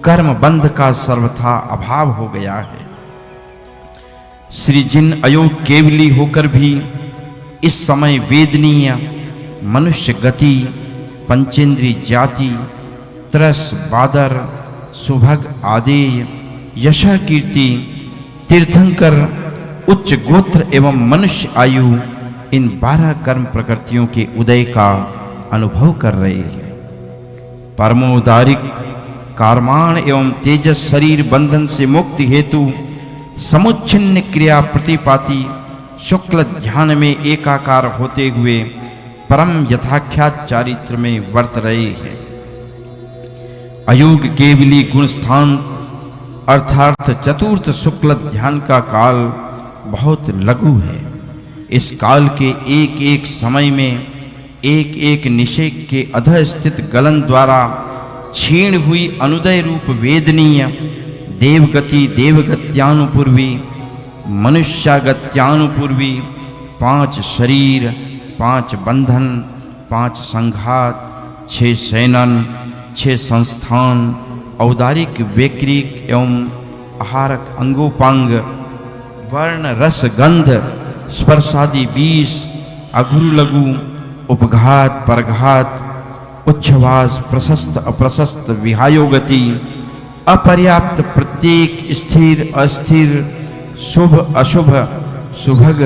कर्म बंध का सर्वथा अभाव हो गया है। श्री जिन अयोग केवली होकर भी इस समय वेदनीय मनुष्य गति, पंचेंद्री जाति, त्रस, बादर, सुभग, आदेय, यश कीर्ति, तीर्थंकर, उच्च गोत्र एवं मनुष्य आयु इन 12 कर्म प्रकृतियों के उदय का अनुभव कर रहे हैं। परमोदारिक कारमान एवं तेजस शरीर बंधन से मुक्ति हेतु समुच्छिन्न क्रिया प्रतिपाती शुक्ल ध्यान में एकाकार होते हुए परम यथाख्यात चारित्र में वर्त रहे हैं। अयोग केवली गुण स्थान अर्थात चतुर्थ शुक्ल ध्यान का काल बहुत लघु है। इस काल के एक एक समय में एक एक निषेक के अधः स्थित गलन द्वारा क्षीण हुई अनुदय रूप वेदनीय देवगति देवगत्यानुपूर्वी मनुष्यागत्यानुपूर्वी 5 शरीर 5 बंधन 5 संघात 6 शयनन 6 संस्थान औदारिक वैक्रिक एवं आहारक अंगोपांग वर्ण रस गंध स्पर्शादि 20 अघुरु लघु उपघात परघात उच्छ्वास प्रशस्त अप्रशस्त विहायोगति अपर्याप्त प्रत्येक स्थिर अस्थिर शुभ अशुभ सुभग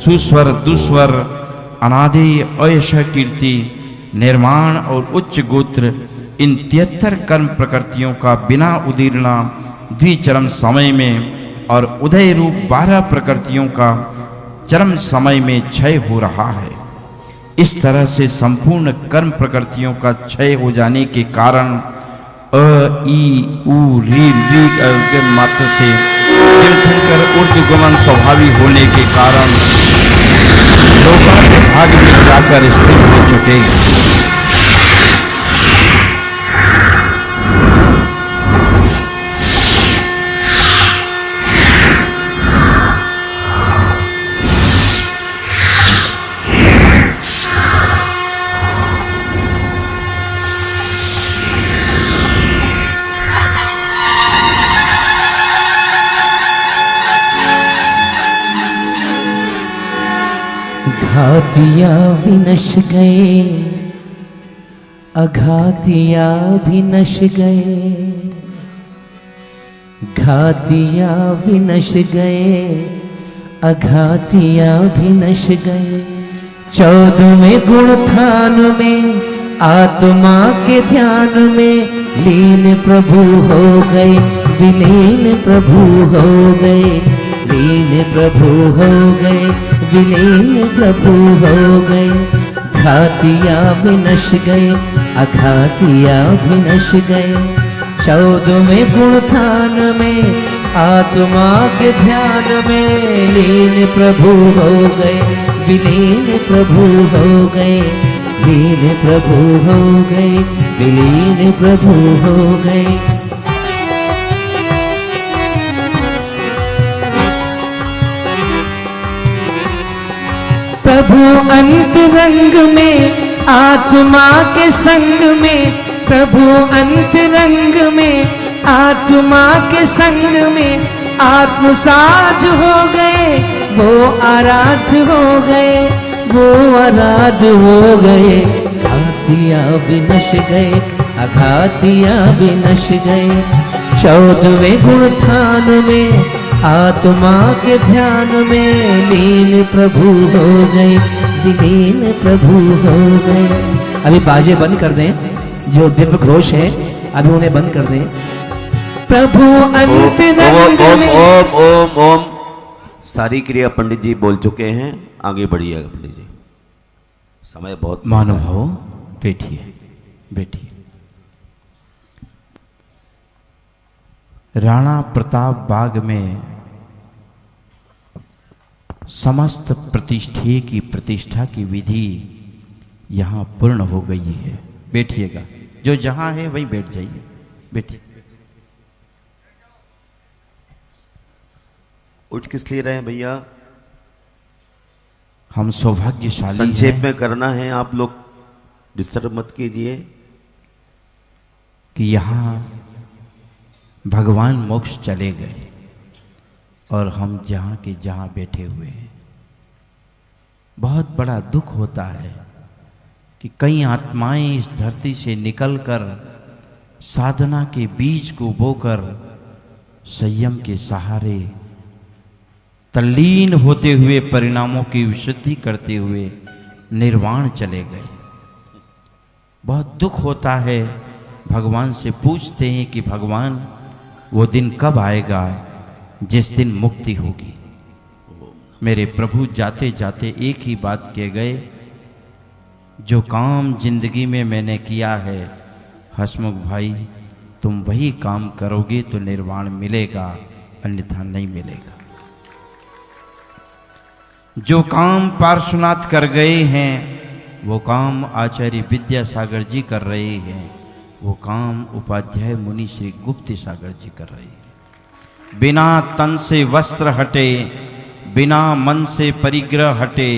सुस्वर दुस्वर अनादेय अयश कीर्ति निर्माण और उच्च गोत्र इन 73 कर्म प्रकृतियों का बिना उदीर्णा द्विचरम समय में और उदय रूप 12 प्रकृतियों का चरम समय में क्षय हो रहा है। इस तरह से संपूर्ण कर्म प्रकृतियों का क्षय हो जाने के कारण अ ई उ री के मात्र से तीर्थंकर ऊर्ध्वगमन स्वभावी होने के कारण लोकार्थ भाग में जाकर स्थिर हो चुके। घातिया विनश गए अघातिया भी नश गए, घातिया भी नश गए अघातिया भी नश गए। 14वें गुण थान में आत्मा के ध्यान में लीन प्रभु हो गए, विलीन प्रभु हो गए, लीन प्रभु हो गए, विलीन प्रभु हो गए। घातिया भी नश गए अघातिया भी नश गए। 14वें गुण थान में आत्मा के ध्यान में लीन प्रभु हो गए, विलीन प्रभु हो गए, लीन प्रभु हो गए, विलीन प्रभु हो गए। प्रभु अंतरंग में आत्मा के संग में, प्रभु अंतरंग में आत्मा के संग में आत्मसाज हो गए, वो आराध्य हो गए, वो आराध्य हो गए। घातिया भी नश गए अघातिया भी नश गए। 14वें गुण थान में आत्मा के ध्यान में लीन प्रभु हो गए, विलीन प्रभु हो गए। अभी बाजे बंद कर दें, जो दिव्य घोष है अभी उन्हें बंद कर दें। प्रभु अंतरंग में ओम ओम ओम। सारी क्रिया पंडित जी बोल चुके हैं, आगे बढ़िएगा पंडित जी, समय बहुत। महानुभाव बैठिए बैठिए। राणा प्रताप बाग में समस्त प्रतिष्ठे की प्रतिष्ठा की विधि यहाँ पूर्ण हो गई है। बैठिएगा, जो जहाँ है वहीं बैठ जाइए, बैठिए। उठ किस लिए रहे हैं भैया? हम सौभाग्यशाली संक्षेप हैं में करना है, आप लोग डिस्टर्ब मत कीजिए। कि यहाँ भगवान मोक्ष चले गए और हम जहाँ के जहाँ बैठे हुए हैं। बहुत बड़ा दुख होता है कि कई आत्माएं इस धरती से निकलकर साधना के बीज को बोकर संयम के सहारे तल्लीन होते हुए परिणामों की विशुद्धि करते हुए निर्वाण चले गए। बहुत दुख होता है, भगवान से पूछते हैं कि भगवान वो दिन कब आएगा जिस दिन मुक्ति होगी। मेरे प्रभु जाते जाते एक ही बात कह गए, जो काम जिंदगी में मैंने किया है हसमुख भाई, तुम वही काम करोगे तो निर्वाण मिलेगा, अन्यथा नहीं मिलेगा। जो काम पार्श्वनाथ कर गए हैं वो काम आचार्य विद्यासागर जी कर रहे हैं, वो काम उपाध्याय मुनि श्री गुप्त सागर जी कर रहे हैं। बिना तन से वस्त्र हटे, बिना मन से परिग्रह हटे,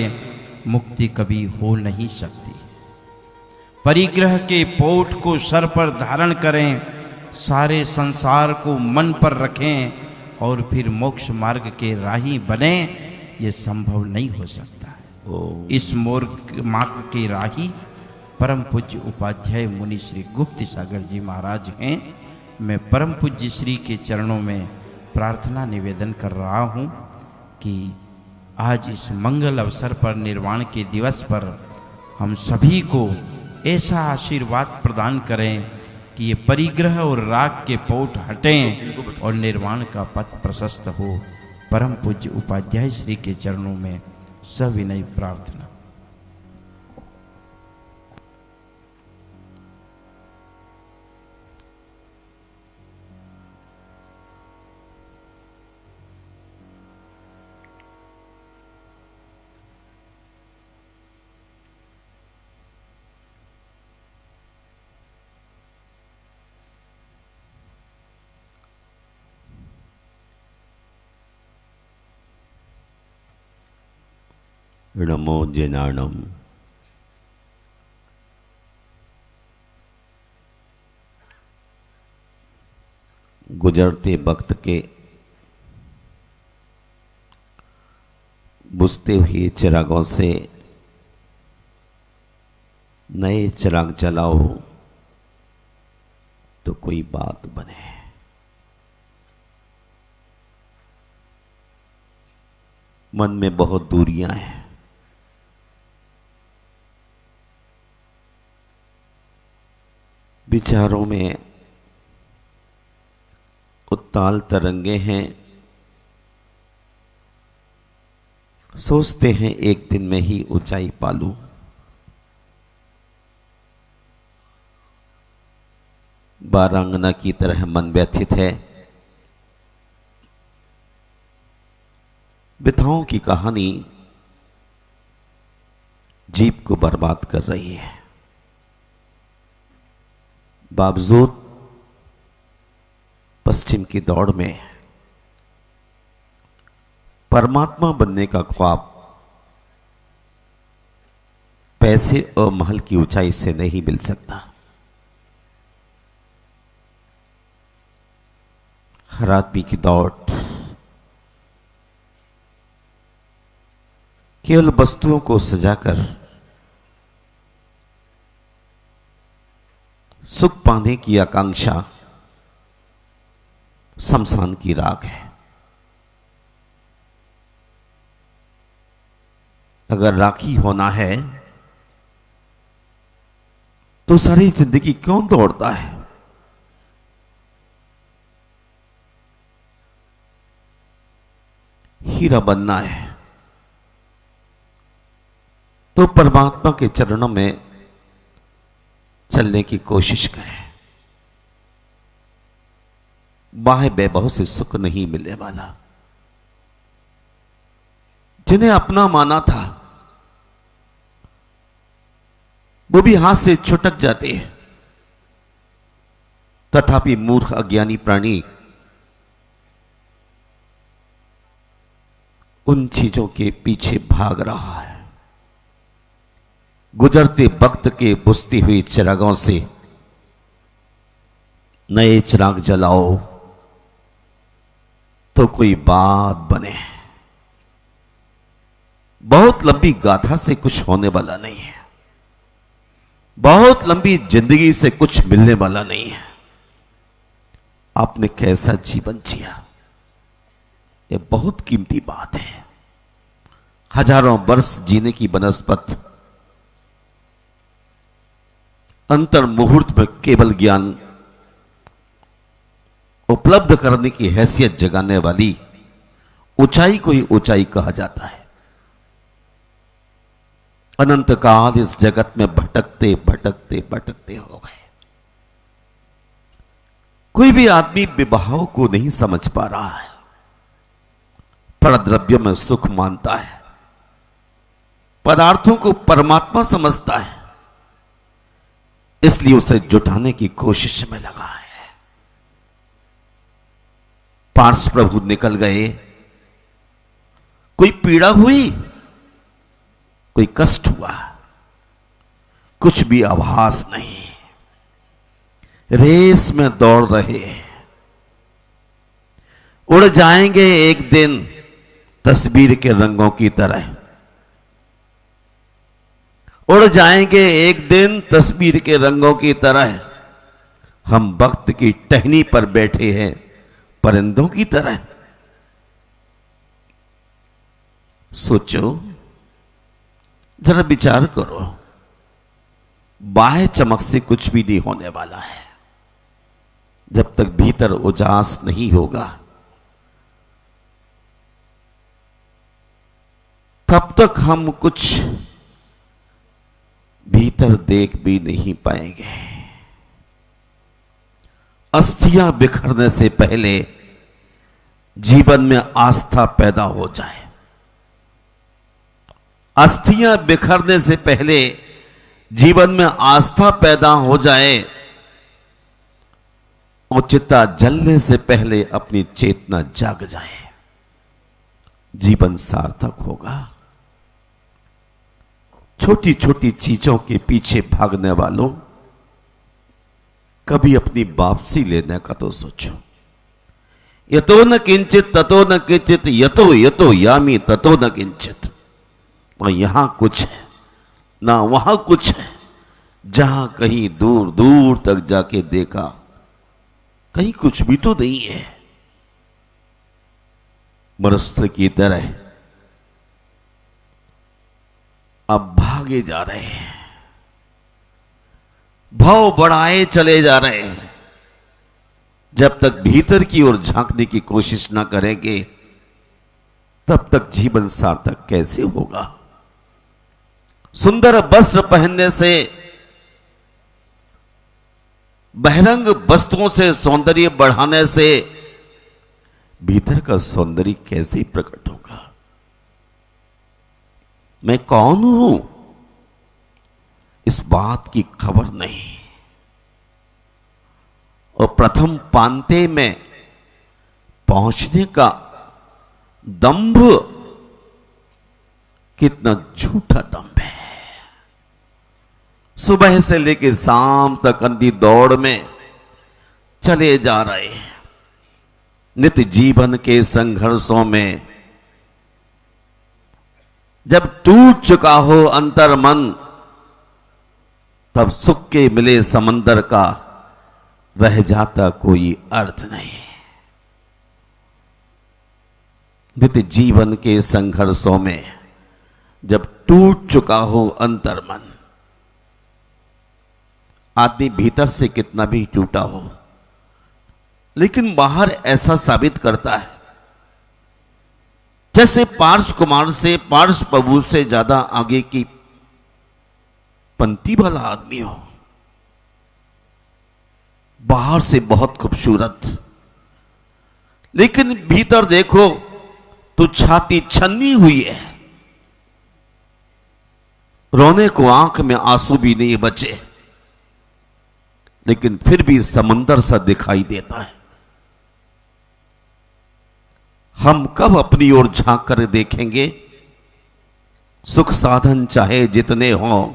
मुक्ति कभी हो नहीं सकती। परिग्रह के पोट को सर पर धारण करें, सारे संसार को मन पर रखें और फिर मोक्ष मार्ग के राही बने, ये संभव नहीं हो सकता है। इस मार्ग के राही परम पूज्य उपाध्याय मुनि श्री गुप्त सागर जी महाराज हैं। मैं परम पूज्य श्री के चरणों में प्रार्थना निवेदन कर रहा हूँ कि आज इस मंगल अवसर पर, निर्वाण के दिवस पर, हम सभी को ऐसा आशीर्वाद प्रदान करें कि ये परिग्रह और राग के पोट हटें और निर्वाण का पथ प्रशस्त हो। परम पूज्य उपाध्याय श्री के चरणों में सविनय प्रार्थना। नमो जनानम। गुजरते वक्त के बुझते हुए चिरागों से नए चिराग जलाओ तो कोई बात बने। मन में बहुत दूरियां हैं, विचारों में उत्ताल तरंगे हैं, सोचते हैं एक दिन में ही ऊंचाई पालूं। बारांगना की तरह मन व्यथित है, विधाओं की कहानी जीप को बर्बाद कर रही है। बावजूद पश्चिम की दौड़ में परमात्मा बनने का ख्वाब पैसे और महल की ऊंचाई से नहीं मिल सकता। हर आदमी की दौड़ केवल वस्तुओं को सजाकर सुख पाने की आकांक्षा शमशान की राख है। अगर राखी होना है तो सारी जिंदगी क्यों दौड़ता है? हीरा बनना है तो परमात्मा के चरणों में चलने की कोशिश करें। बाह्य वैभव से सुख नहीं मिलने वाला। जिन्हें अपना माना था वो भी हाथ से छुटक जाते हैं, तथापि मूर्ख अज्ञानी प्राणी उन चीजों के पीछे भाग रहा है। गुजरते वक्त के बुझती हुई चिरागों से नए चिराग जलाओ तो कोई बात बने। बहुत लंबी गाथा से कुछ होने वाला नहीं है, बहुत लंबी जिंदगी से कुछ मिलने वाला नहीं है। आपने कैसा जीवन जिया, ये बहुत कीमती बात है। हजारों वर्ष जीने की बनस्पत अंतर मुहूर्त में केवल ज्ञान उपलब्ध करने की हैसियत जगाने वाली ऊंचाई को ही ऊंचाई कहा जाता है। अनंत काल इस जगत में भटकते भटकते भटकते हो गए। कोई भी आदमी विवाह को नहीं समझ पा रहा है, परद्रव्य में सुख मानता है, पदार्थों को परमात्मा समझता है, इसलिए उसे जुटाने की कोशिश में लगा है। पार्श प्रभु निकल गए, कोई पीड़ा हुई, कोई कष्ट हुआ, कुछ भी आभास नहीं। रेस में दौड़ रहे, उड़ जाएंगे एक दिन तस्वीर के रंगों की तरह, उड़ जाएंगे एक दिन तस्वीर के रंगों की तरह। हम वक्त की टहनी पर बैठे हैं परिंदों की तरह। सोचो, जरा विचार करो, बाह्य चमक से कुछ भी नहीं होने वाला है जब तक भीतर उजास नहीं होगा, तब तक हम कुछ भीतर देख भी नहीं पाएंगे। अस्थियां बिखरने से पहले जीवन में आस्था पैदा हो जाए, अस्थियां बिखरने से पहले जीवन में आस्था पैदा हो जाए, और चिता जलने से पहले अपनी चेतना जाग जाए, जीवन सार्थक होगा। छोटी छोटी चीजों के पीछे भागने वालों, कभी अपनी वापसी लेने का तो सोचो। यतो न किंचित ततो न किंचित, यतो यतो यामी ततो न किंचित। और यहां कुछ है ना वहां कुछ है, जहां कहीं दूर दूर तक जाके देखा कहीं कुछ भी तो नहीं है। मरुस्थल की तरह अब भागे जा रहे हैं, भाव बढ़ाए चले जा रहे हैं। जब तक भीतर की ओर झांकने की कोशिश ना करेंगे, तब तक जीवन सार्थक कैसे होगा। सुंदर वस्त्र पहनने से, बहिरंग वस्तुओं से सौंदर्य बढ़ाने से भीतर का सौंदर्य कैसे प्रकट होगा। मैं कौन हूं, इस बात की खबर नहीं। और प्रथम पांते में पहुंचने का दंभ कितना झूठा दंभ है। सुबह से लेकर शाम तक अंधी दौड़ में चले जा रहे हैं, नित्य जीवन के संघर्षों में। जब टूट चुका हो अंतर मन, तब सुख के मिले समंदर का रह जाता कोई अर्थ नहीं। नित्य जीवन के संघर्षों में जब टूट चुका हो अंतर मन, आदमी भीतर से कितना भी टूटा हो, लेकिन बाहर ऐसा साबित करता है जैसे पार्श कुमार से, पार्श प्रभु से ज्यादा आगे की पंक्ति वाला आदमी हो। बाहर से बहुत खूबसूरत, लेकिन भीतर देखो तो छाती छन्नी हुई है, रोने को आंख में आंसू भी नहीं बचे, लेकिन फिर भी समंदर सा दिखाई देता है। हम कब अपनी ओर झांक कर देखेंगे। सुख साधन चाहे जितने हों,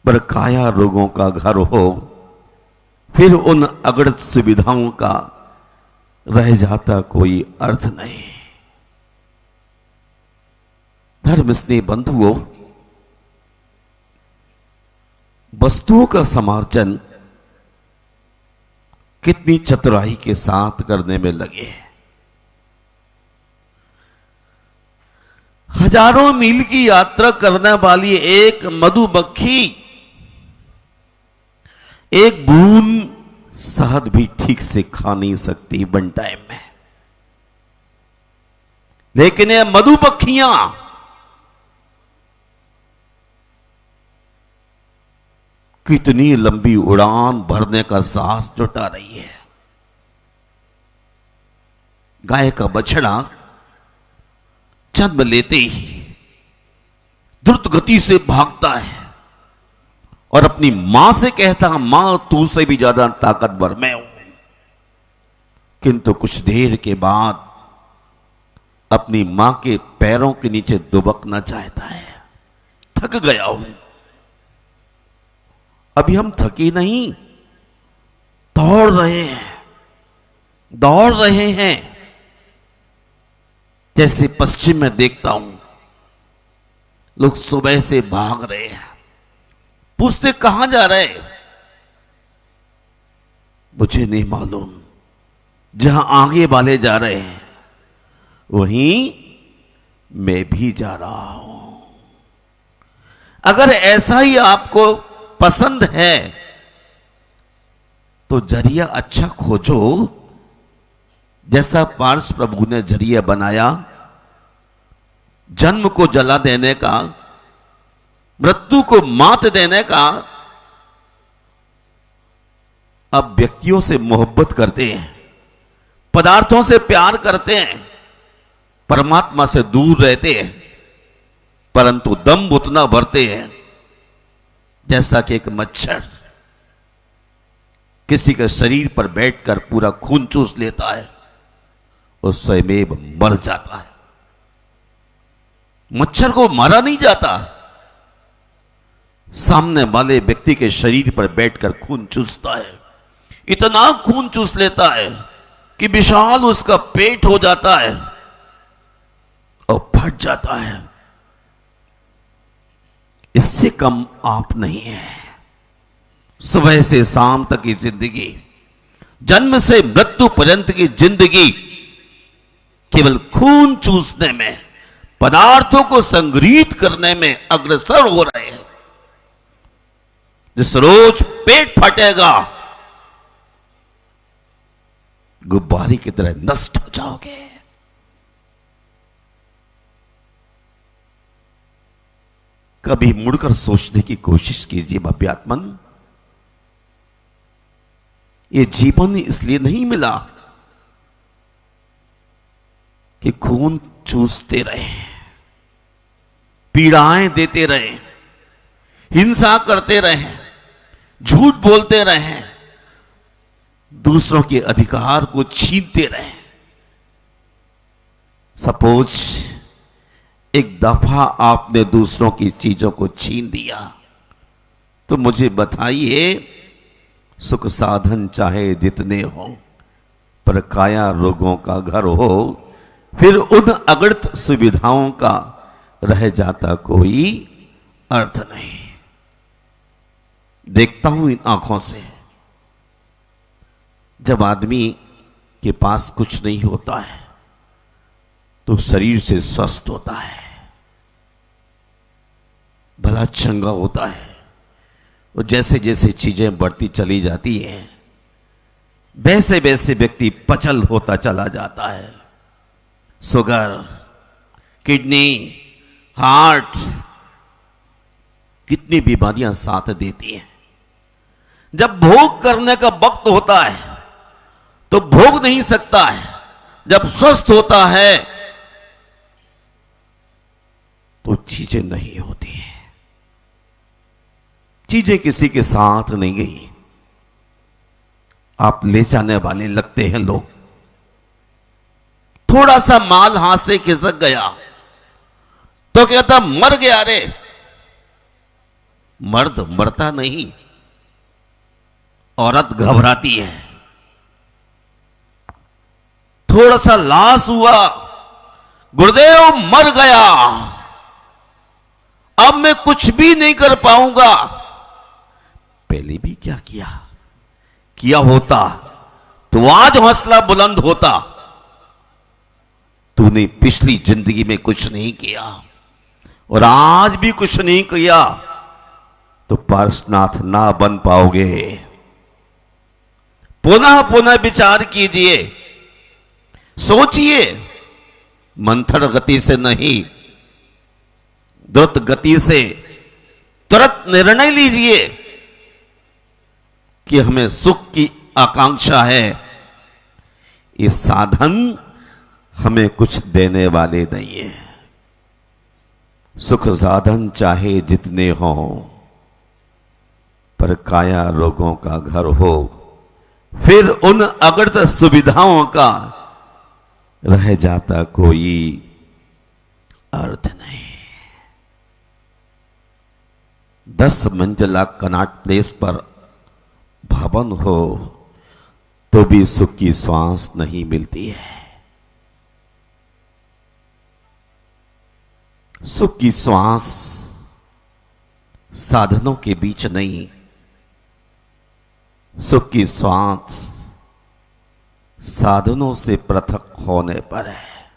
पर काया रोगों का घर हो, फिर उन अगणित सुविधाओं का रह जाता कोई अर्थ नहीं। धर्म स्नेह बंधुओं, वस्तुओं का समार्जन कितनी चतुराई के साथ करने में लगे हैं। हजारों मील की यात्रा करने वाली एक मधुमक्खी एक बूंद शहद भी ठीक से खा नहीं सकती वन टाइम में, लेकिन ये मधुमक्खियां कितनी लंबी उड़ान भरने का साहस जुटा रही है। गाय का बछड़ा जन्म लेते ही द्रुत गति से भागता है और अपनी मां से कहता, मां तू से भी ज्यादा ताकतवर मैं हूं। किंतु कुछ देर के बाद अपनी मां के पैरों के नीचे दुबकना चाहता है। थक गया हूं। अभी हम थके नहीं, दौड़ रहे हैं। जैसे पश्चिम में देखता हूं लोग सुबह से भाग रहे हैं। पूछते कहां जा रहे? मुझे नहीं मालूम। जहां आगे वाले जा रहे हैं वहीं मैं भी जा रहा हूं। अगर ऐसा ही आपको पसंद है तो जरिया अच्छा खोजो, जैसा पार्स प्रभु ने जरिया बनाया जन्म को जला देने का, मृत्यु को मात देने का। अब व्यक्तियों से मोहब्बत करते हैं, पदार्थों से प्यार करते हैं, परमात्मा से दूर रहते हैं, परंतु दम उतना भरते हैं जैसा कि एक मच्छर किसी के शरीर पर बैठकर पूरा खून चूस लेता है और स्वयं मर जाता है। मच्छर को मारा नहीं जाता, सामने वाले व्यक्ति के शरीर पर बैठकर खून चूसता है। इतना खून चूस लेता है कि विशाल उसका पेट हो जाता है और फट जाता है। इससे कम आप नहीं है। सुबह से शाम तक की जिंदगी, जन्म से मृत्यु पर्यंत की जिंदगी केवल खून चूसने में, पदार्थों को संग्रहित करने में अग्रसर हो रहे हैं। जिस रोज पेट फटेगा गुब्बारे की तरह नष्ट हो जाओगे। कभी मुड़कर सोचने की कोशिश कीजिए भव्यात्मन, ये जीवन इसलिए नहीं मिला कि खून चूसते रहे, पीड़ाएं देते रहे, हिंसा करते रहे, झूठ बोलते रहे, दूसरों के अधिकार को छीनते रहे। सपोज एक दफा आपने दूसरों की चीजों को छीन दिया तो मुझे बताइए, सुख साधन चाहे जितने हो पर काया रोगों का घर हो, फिर उन अगणित सुविधाओं का रह जाता कोई अर्थ नहीं। देखता हूं इन आंखों से, जब आदमी के पास कुछ नहीं होता है तो शरीर से स्वस्थ होता है, भला चंगा होता है, और जैसे जैसे चीजें बढ़ती चली जाती हैं वैसे वैसे व्यक्ति पचल होता चला जाता है। शुगर, किडनी, हार्ट, कितनी बीमारियां साथ देती हैं। जब भोग करने का वक्त होता है तो भोग नहीं सकता है, जब स्वस्थ होता है तो चीजें नहीं होती हैं। चीजें किसी के साथ नहीं गई, आप ले जाने वाले लगते हैं लोग। थोड़ा सा माल हाथ से खिसक गया तो कहता मर गया रे। मर्द मरता नहीं, औरत घबराती है। थोड़ा सा लाश हुआ, गुरुदेव मर गया, अब मैं कुछ भी नहीं कर पाऊंगा। पहले भी क्या किया होता तो आज हौसला बुलंद होता। तूने पिछली जिंदगी में कुछ नहीं किया और आज भी कुछ नहीं किया तो पार्श्वनाथ ना बन पाओगे। पुनः पुनः विचार कीजिए, सोचिए, मंथर गति से नहीं, द्रुत गति से तुरंत निर्णय लीजिए कि हमें सुख की आकांक्षा है। ये साधन हमें कुछ देने वाले नहीं है। सुख साधन चाहे जितने हों, पर काया रोगों का घर हो, फिर उन अगणित सुविधाओं का रह जाता कोई अर्थ नहीं। 10 मंजिला कनॉट प्लेस पर भवन हो तो भी सुख की श्वास नहीं मिलती है। सुख की श्वास साधनों के बीच नहीं, सुख की श्वास साधनों से पृथक होने पर है।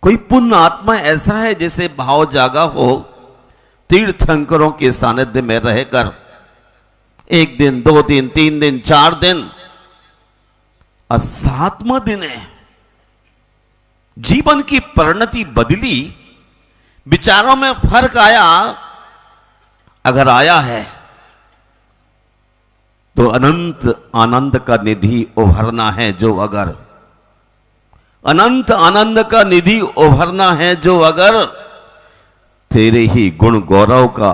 कोई पुण्य आत्मा ऐसा है जिसे भाव जागा हो, तीर्थंकरों के सानिध्य में रहकर 1 दिन, 2 दिन, 3 दिन, 4 दिन, और 7वां दिन है, जीवन की परिणति बदली, विचारों में फर्क आया। अगर आया है तो अनंत आनंद का निधि उभरना है। जो अगर अनंत आनंद का निधि उभरना है, जो अगर तेरे ही गुण गौरव का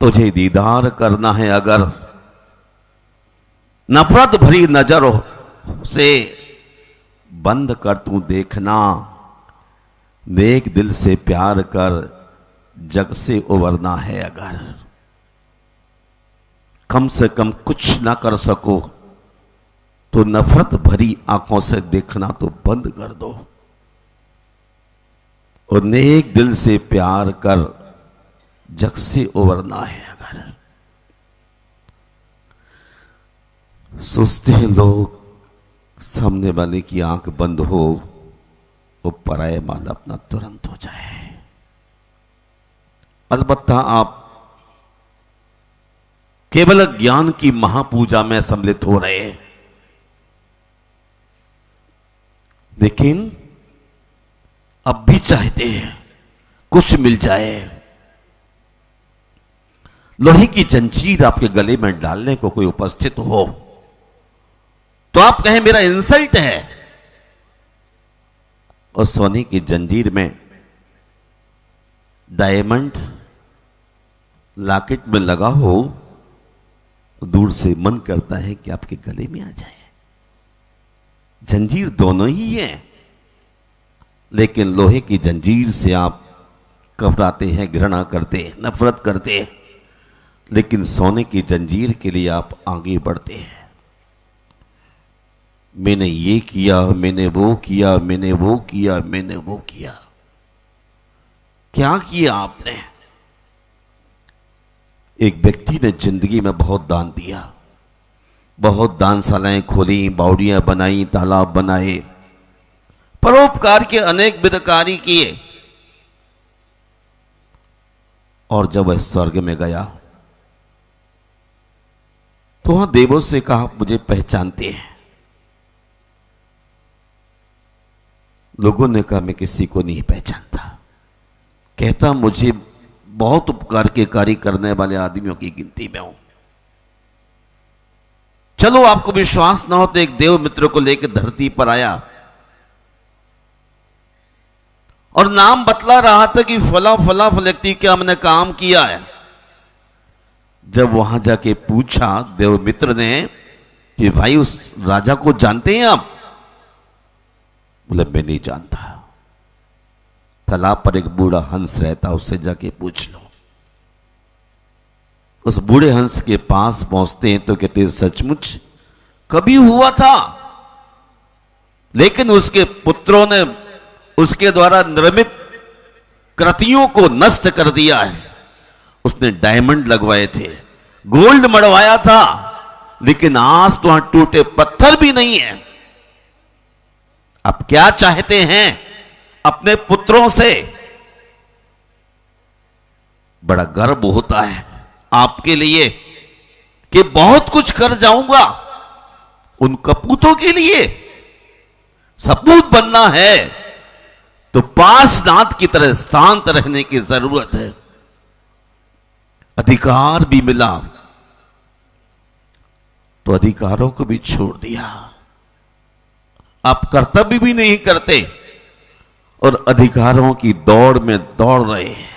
तुझे दीदार करना है, अगर नफरत भरी नजरों से बंद कर तू देखना, नेक दिल से प्यार कर जग से उबरना है, अगर कम से कम कुछ ना कर सको तो नफरत भरी आंखों से देखना तो बंद कर दो और नेक दिल से प्यार कर जग से उबरना है। अगर सोचते हैं लोग सामने वाले की आंख बंद हो, वो पराये माल अपना तुरंत हो जाए। अलबत्ता आप केवल ज्ञान की महापूजा में सम्मिलित हो रहे हैं, लेकिन अब भी चाहते हैं कुछ मिल जाए। लोहे की जंजीर आपके गले में डालने को कोई उपस्थित हो तो आप कहें मेरा इंसल्ट है, और सोने की जंजीर में डायमंड लॉकेट में लगा हो, दूर से मन करता है कि आपके गले में आ जाए। जंजीर दोनों ही है, लेकिन लोहे की जंजीर से आप घबराते हैं, घृणा करते हैं, नफरत करते हैं, लेकिन सोने की जंजीर के लिए आप आगे बढ़ते हैं। मैंने ये किया, मैंने वो किया, मैंने वो किया, मैंने वो किया। क्या किया आपने? एक व्यक्ति ने जिंदगी में बहुत दान दिया, बहुत दानशालाएं खोली, बावड़ियां बनाई, तालाब बनाए, परोपकार के अनेक विध कार्य किए, और जब वह स्वर्ग में गया तो वहां देवों से कहा मुझे पहचानते हैं? लोगों ने कहा मैं किसी को नहीं पहचानता। कहता मुझे बहुत उपकार के कार्य करने वाले आदमियों की गिनती में हूं। चलो आपको विश्वास ना हो तो एक देव मित्र को लेकर धरती पर आया और नाम बतला रहा था कि फला फला व्यक्ति क्या हमने काम किया है। जब वहां जाके पूछा देव मित्र ने कि भाई उस राजा को जानते हैं आप? बोले मैं नहीं जानता। तालाब पर एक बूढ़ा हंस रहता, उससे जाके पूछ लो। उस बूढ़े हंस के पास पहुंचते हैं तो कहते सचमुच कभी हुआ था, लेकिन उसके पुत्रों ने उसके द्वारा निर्मित कृतियों को नष्ट कर दिया है। उसने डायमंड लगवाए थे, गोल्ड मड़वाया था, लेकिन आज तो वहां टूटे पत्थर भी नहीं है। आप क्या चाहते हैं अपने पुत्रों से? बड़ा गर्व होता है आपके लिए कि बहुत कुछ कर जाऊंगा उन कपूतों के लिए। सपूत बनना है तो पार्श्वनाथ की तरह शांत रहने की जरूरत है। अधिकार भी मिला तो अधिकारों को भी छोड़ दिया। आप कर्तव्य भी नहीं करते और अधिकारों की दौड़ में दौड़ रहे हैं।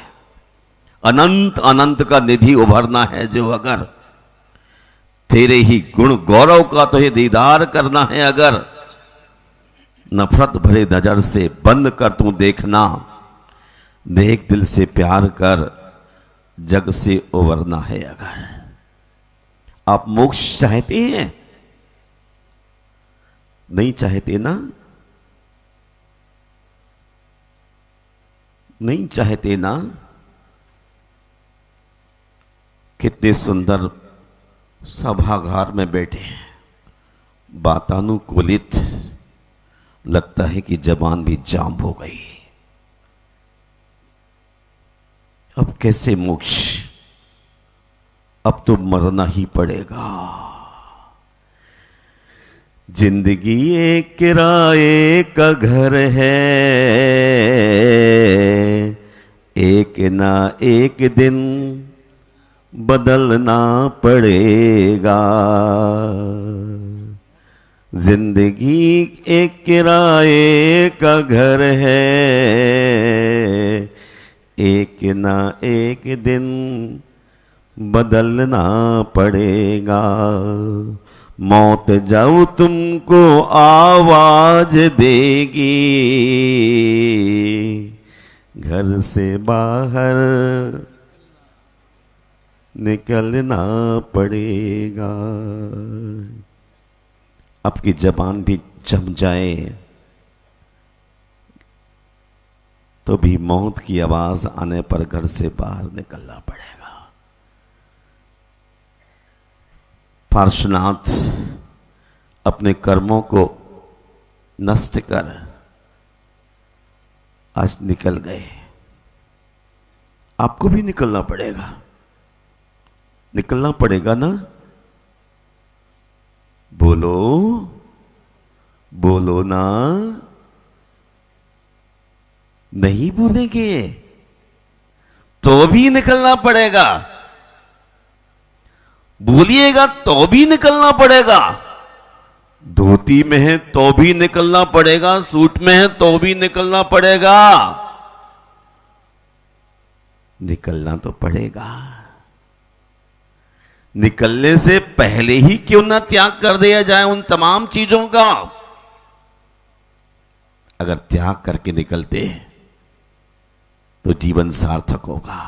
अनंत अनंत का निधि उभरना है जो अगर, तेरे ही गुण गौरव का तो ये दीदार करना है अगर, नफरत भरे नजर से बंद कर तू देखना, नेक दिल से प्यार कर जग से उबरना है अगर। आप मोक्ष चाहते हैं? नहीं चाहते ना? नहीं चाहते ना? कितने सुंदर सभागार में बैठे हैं, वातानुकूलित, लगता है कि जबान भी जाम हो गई। अब कैसे मोक्ष? अब तो मरना ही पड़ेगा। जिंदगी एक किराए का घर है, एक ना एक दिन बदलना पड़ेगा। जिंदगी एक किराए का घर है, एक ना एक दिन बदलना पड़ेगा। मौत जाओ तुमको आवाज देगी, घर से बाहर निकलना पड़ेगा। आपकी जबान भी जम जाए तो भी मौत की आवाज आने पर घर से बाहर निकलना पड़ेगा। पार्श्वनाथ अपने कर्मों को नष्ट कर आज निकल गए। आपको भी निकलना पड़ेगा, निकलना पड़ेगा ना? बोलो बोलो ना। नहीं बोलेंगे तो भी निकलना पड़ेगा, बोलिएगा तो भी निकलना पड़ेगा। धोती में है तो भी निकलना पड़ेगा, सूट में है तो भी निकलना पड़ेगा। निकलना तो पड़ेगा। निकलने से पहले ही क्यों ना त्याग कर दिया जाए उन तमाम चीजों का। अगर त्याग करके निकलते तो जीवन सार्थक होगा,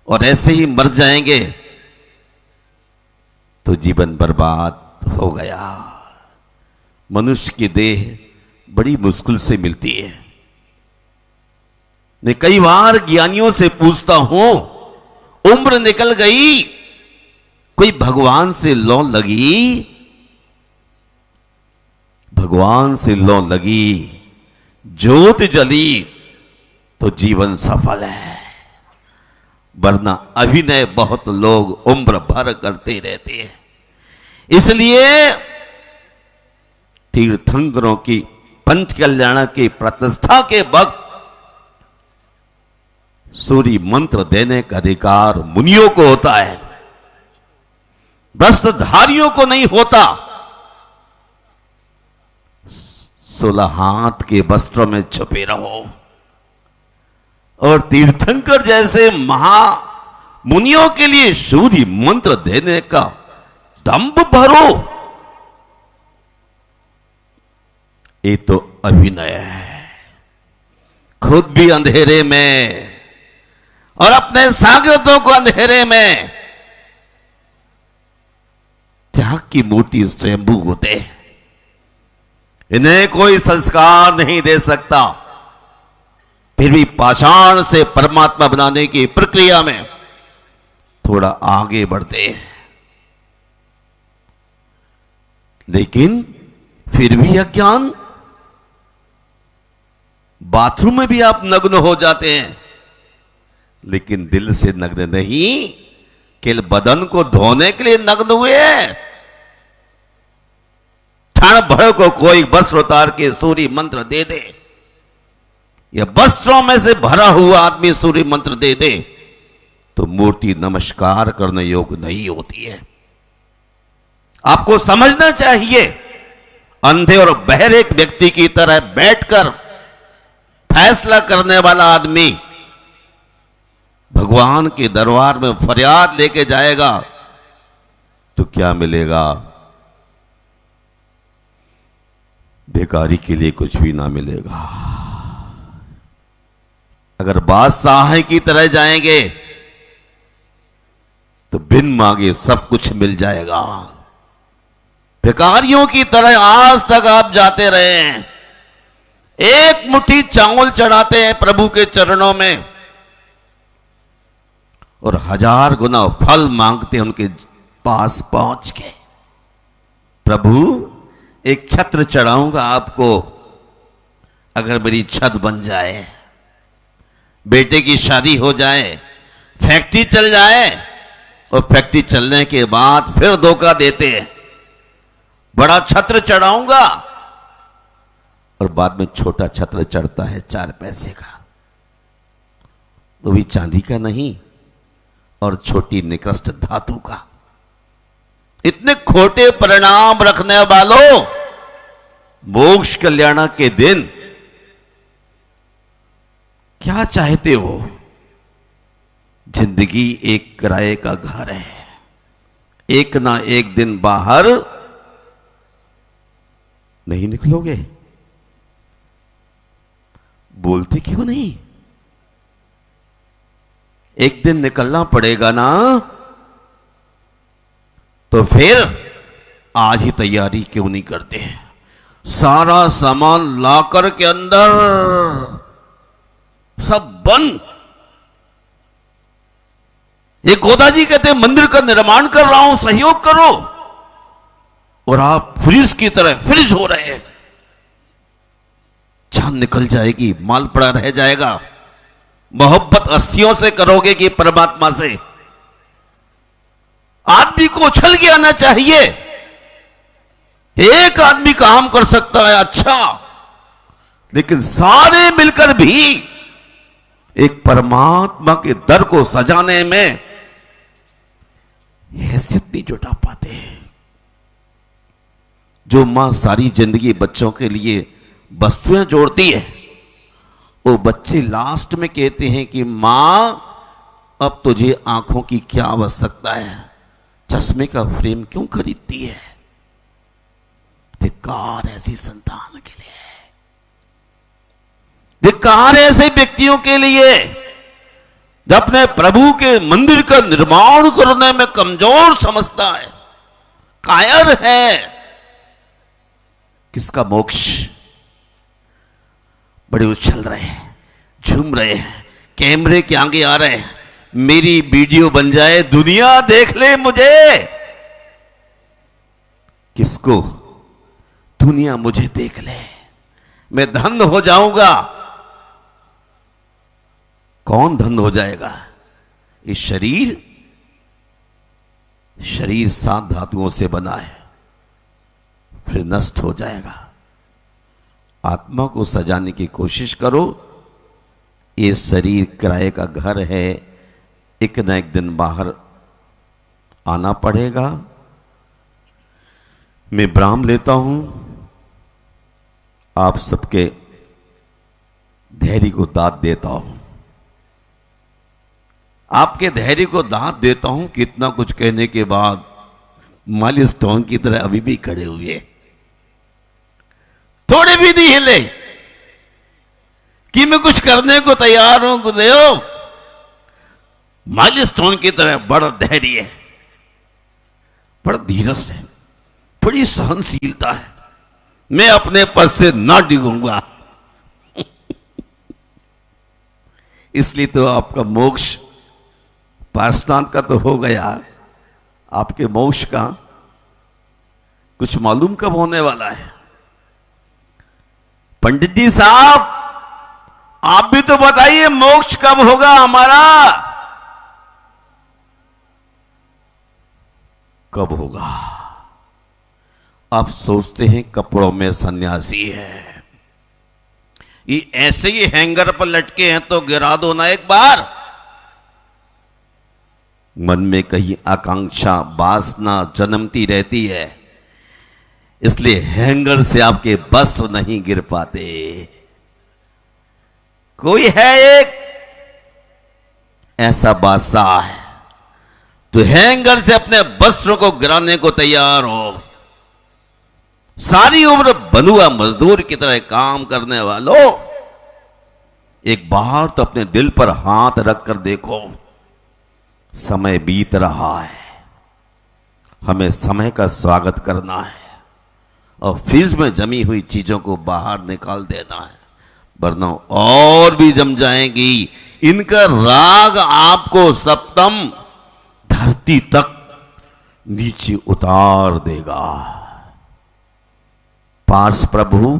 और ऐसे ही मर जाएंगे तो जीवन बर्बाद हो गया। मनुष्य की देह बड़ी मुश्किल से मिलती है। मैं कई बार ज्ञानियों से पूछता हूं, उम्र निकल गई, कोई भगवान से लौ लगी? भगवान से लौ लगी, ज्योत जली तो जीवन सफल है, वरना अभिनय बहुत लोग उम्र भर करते रहते हैं। इसलिए तीर्थंकरों की पंच कल्याण की प्रतिष्ठा के वक्त सूर्य मंत्र देने का अधिकार मुनियों को होता है, वस्त्रधारियों को नहीं होता। 16 हाथ के वस्त्रों में छुपे रहो और तीर्थंकर जैसे महा मुनियों के लिए सूर्य मंत्र देने का दंभ भरो। ये तो अभिनय है। खुद भी अंधेरे में और अपने सागरतों को अंधेरे में। त्याग की मूर्ति स्वयंभू होते हैं, इन्हें कोई संस्कार नहीं दे सकता, फिर भी पाषाण से परमात्मा बनाने की प्रक्रिया में थोड़ा आगे बढ़ते हैं। लेकिन फिर भी अज्ञान बाथरूम में भी आप नग्न हो जाते हैं, लेकिन दिल से नग्न नहीं, केवल बदन को धोने के लिए नग्न हुए हैं। क्षण भर को कोई वस्त्र उतार के सूर्य मंत्र दे दे, या वस्त्रों में से भरा हुआ आदमी सूर्य मंत्र दे दे, तो मूर्ति नमस्कार करने योग्य नहीं होती है। आपको समझना चाहिए, अंधे और बहरे व्यक्ति की तरह बैठकर फैसला करने वाला आदमी भगवान के दरबार में फरियाद लेके जाएगा तो क्या मिलेगा? बेकारी के लिए कुछ भी ना मिलेगा। अगर बादशाह की तरह जाएंगे तो बिन मांगे सब कुछ मिल जाएगा। भिखारियों की तरह आज तक आप जाते रहे हैं, एक मुट्ठी चावल चढ़ाते हैं प्रभु के चरणों में और 1000 गुना फल मांगते हैं उनके पास पहुंच के। प्रभु एक छत्र चढ़ाऊंगा आपको अगर मेरी छत बन जाए, बेटे की शादी हो जाए, फैक्ट्री चल जाए, और फैक्ट्री चलने के बाद फिर धोखा देते हैं, बड़ा छत्र चढ़ाऊंगा, और बाद में छोटा छत्र चढ़ता है 4 पैसे का, वो भी चांदी का नहीं और छोटी निकृष्ट धातु का। इतने खोटे परिणाम रखने वालों, मोक्ष कल्याण के दिन क्या चाहते हो? जिंदगी एक किराए का घर है, एक ना एक दिन बाहर नहीं निकलोगे। बोलते क्यों नहीं? एक दिन निकलना पड़ेगा ना, तो फिर आज ही तैयारी क्यों नहीं करते हैं? सारा सामान लाकर के अंदर सब बंद। ये गोदा जी कहते हैं मंदिर का निर्माण कर रहा हूं, सहयोग करो, और आप फ्रीज की तरह फ्रीज हो रहे हैं। जान निकल जाएगी, माल पड़ा रह जाएगा। मोहब्बत अस्थियों से करोगे कि परमात्मा से? आदमी को उछल के आना चाहिए। एक आदमी काम कर सकता है अच्छा, लेकिन सारे मिलकर भी एक परमात्मा के दर को सजाने में हैसियत नहीं जुटा पाते हैं। जो मां सारी जिंदगी बच्चों के लिए वस्तुएं जोड़ती है, वो बच्चे लास्ट में कहते हैं कि मां अब तुझे आंखों की क्या आवश्यकता है, चश्मे का फ्रेम क्यों खरीदती है? धिक्कार ऐसी संतान के लिए, धिक्कार ऐसे व्यक्तियों के लिए जो अपने प्रभु के मंदिर का निर्माण करने में कमजोर समझता है, कायर है। किसका मोक्ष? बड़े उछल रहे हैं, झूम रहे हैं, कैमरे के आगे आ रहे हैं, मेरी वीडियो बन जाए, दुनिया देख ले मुझे। किसको? दुनिया मुझे देख ले, मैं धन्य हो जाऊंगा। कौन धन्य हो जाएगा? इस शरीर 7 धातुओं से बना है, फिर नष्ट हो जाएगा। आत्मा को सजाने की कोशिश करो। ये शरीर किराए का घर है, एक न एक दिन बाहर आना पड़ेगा। मैं विराम लेता हूं, आप सबके धैर्य को दाद देता हूं, आपके धैर्य को दाद देता हूं कि इतना कुछ कहने के बाद माइलस्टोन की तरह अभी भी खड़े हुए, थोड़े भी नहीं हिले कि मैं कुछ करने को तैयार हूं। गुरुदेव, माइलस्टोन की तरह बड़ा धैर्य है, बड़ा धीरज है, बड़ी सहनशीलता है। मैं अपने पद से ना डिगूंगा। इसलिए तो आपका मोक्ष पारसनाथ का तो हो गया, आपके मोक्ष का कुछ मालूम कब होने वाला है? पंडित जी साहब, आप भी तो बताइए मोक्ष कब होगा हमारा? कब होगा? आप सोचते हैं कपड़ों में सन्यासी है, ये ऐसे ही हैंगर पर लटके हैं तो गिरा दो ना एक बार। मन में कहीं आकांक्षा वासना जन्मती रहती है, इसलिए हैंगर से आपके वस्त्र नहीं गिर पाते। कोई है एक ऐसा बादशाह है तो हैंगर से अपने वस्त्रों को गिराने को तैयार हो। सारी उम्र बंधुआ मजदूर की तरह काम करने वालों, एक बार तो अपने दिल पर हाथ रखकर देखो। समय बीत रहा है, हमें समय का स्वागत करना है और फ्रिज में जमी हुई चीजों को बाहर निकाल देना है, वरना और भी जम जाएंगी। इनका राग आपको सप्तम धरती तक नीचे उतार देगा। पार्स प्रभु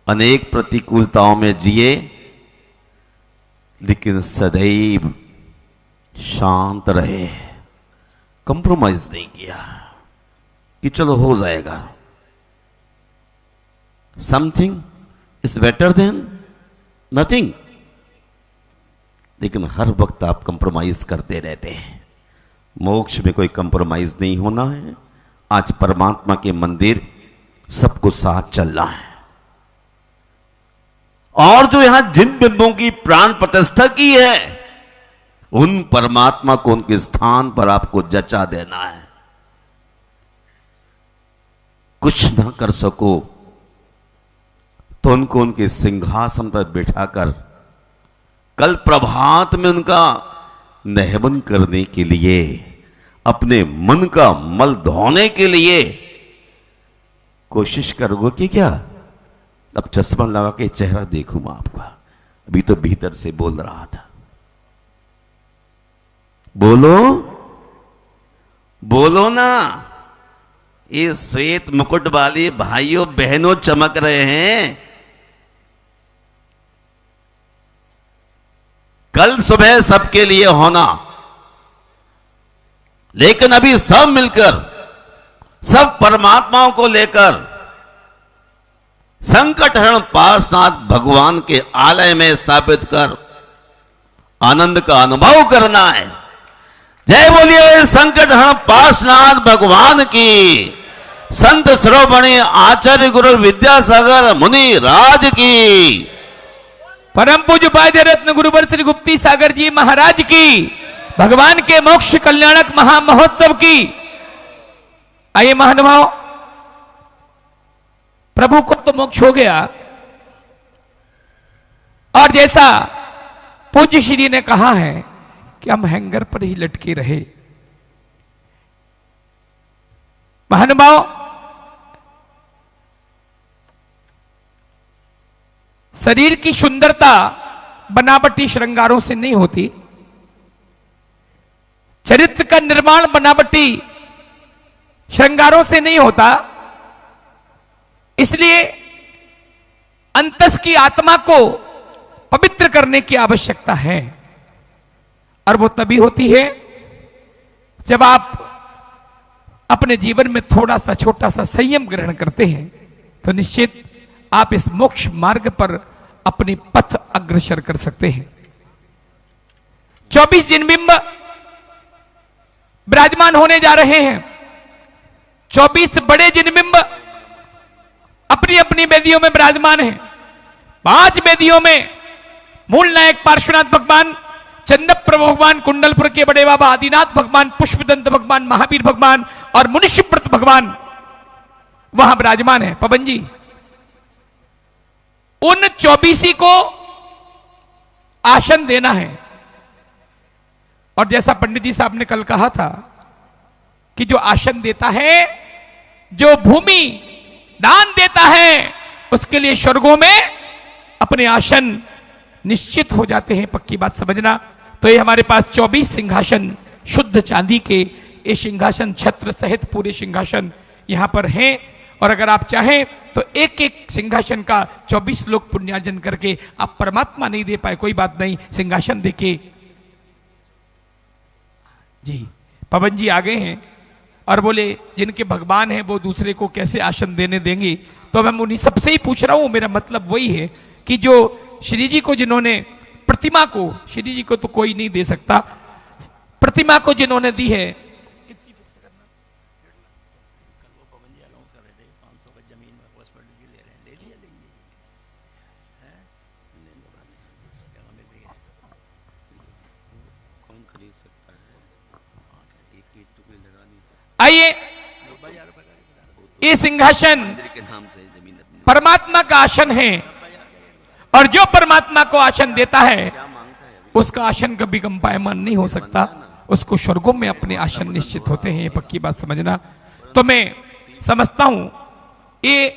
अनेक प्रतिकूलताओं में जिए, लेकिन सदैव शांत रहे, कंप्रोमाइज नहीं किया कि चलो हो जाएगा। Something is better than nothing. लेकिन हर वक्त आप कंप्रोमाइज करते रहते हैं। मोक्ष में कोई कंप्रोमाइज नहीं होना है। आज परमात्मा के मंदिर सबको साथ चलना है, और जो यहां जिन बिंबों की प्राण प्रतिष्ठा की है, उन परमात्मा को उनके स्थान पर आपको जचा देना है। कुछ ना कर सको तो उनको उनके सिंहासन पर बिठाकर कल प्रभात में उनका नहवन करने के लिए, अपने मन का मल धोने के लिए कोशिश करोगे कि क्या? अब चश्मा लगा के चेहरा देखूं मैं आपका, अभी तो भीतर से बोल रहा था। बोलो बोलो ना, ये श्वेत मुकुट वाले भाइयों बहनों चमक रहे हैं। कल सुबह सबके लिए होना, लेकिन अभी सब मिलकर, सब परमात्माओं को लेकर संकट हरण पार्श्वनाथ भगवान के आलय में स्थापित कर आनंद का अनुभव करना है। जय बोलिए संकट हरण पार्श्वनाथ भगवान की। संत श्रोमणी आचार्य गुरु विद्यासागर मुनि राज की। परम पूज्य उपाध्याय रत्न गुरुवर श्री गुप्ती सागर जी महाराज की। भगवान के मोक्ष कल्याणक महामहोत्सव की। आइए महानुभाव, प्रभु को तो मोक्ष हो गया, और जैसा पूज्य श्री ने कहा है कि हम हैंगर पर ही लटके रहे। महानुभाव, शरीर की सुंदरता बनावटी श्रृंगारों से नहीं होती, चरित्र का निर्माण बनावटी श्रृंगारों से नहीं होता। इसलिए अंतस की आत्मा को पवित्र करने की आवश्यकता है, और वो तभी होती है जब आप अपने जीवन में थोड़ा सा छोटा सा संयम ग्रहण करते हैं, तो निश्चित आप इस मोक्ष मार्ग पर अपनी पथ अग्रसर कर सकते हैं। 24 जिनबिंब विराजमान होने जा रहे हैं। 24 बड़े जिनबिंब अपनी अपनी वेदियों में विराजमान हैं। 5 वेदियों में मूल नायक पार्श्वनाथ भगवान, चंदप्रभ भगवान, कुंडलपुर के बड़े बाबा आदिनाथ भगवान, पुष्पदंत भगवान, महावीर भगवान और मुनिष्यव्रत भगवान वहां विराजमान है। पवन जी, उन 24 को आसन देना है। और जैसा पंडित जी साहब ने कल कहा था कि जो आसन देता है, जो भूमि दान देता है, उसके लिए स्वर्गों में अपने आसन निश्चित हो जाते हैं। पक्की बात समझना। तो ये हमारे पास 24 सिंहासन शुद्ध चांदी के, ये सिंहासन छत्र सहित पूरे सिंहासन यहां पर हैं। और अगर आप चाहें तो एक एक सिंहासन का 24 लोग पुण्यार्जन करके, आप परमात्मा नहीं दे पाए कोई बात नहीं, सिंहासन देके जी पवन जी आ गए हैं और बोले जिनके भगवान हैं वो दूसरे को कैसे आसन देने देंगे। तो मैं उन्हीं सबसे ही पूछ रहा हूं, मेरा मतलब वही है कि जो श्री जी को जिन्होंने प्रतिमा को, श्री जी को तो कोई नहीं दे सकता, प्रतिमा को जिन्होंने दी है, आइए ये सिंहासन परमात्मा का आसन है और जो परमात्मा को आसन देता है उसका आसन कभी कंपायमान नहीं हो सकता, उसको स्वर्गों में अपने आसन निश्चित होते हैं, ये पक्की बात समझना। तो मैं समझता हूं ये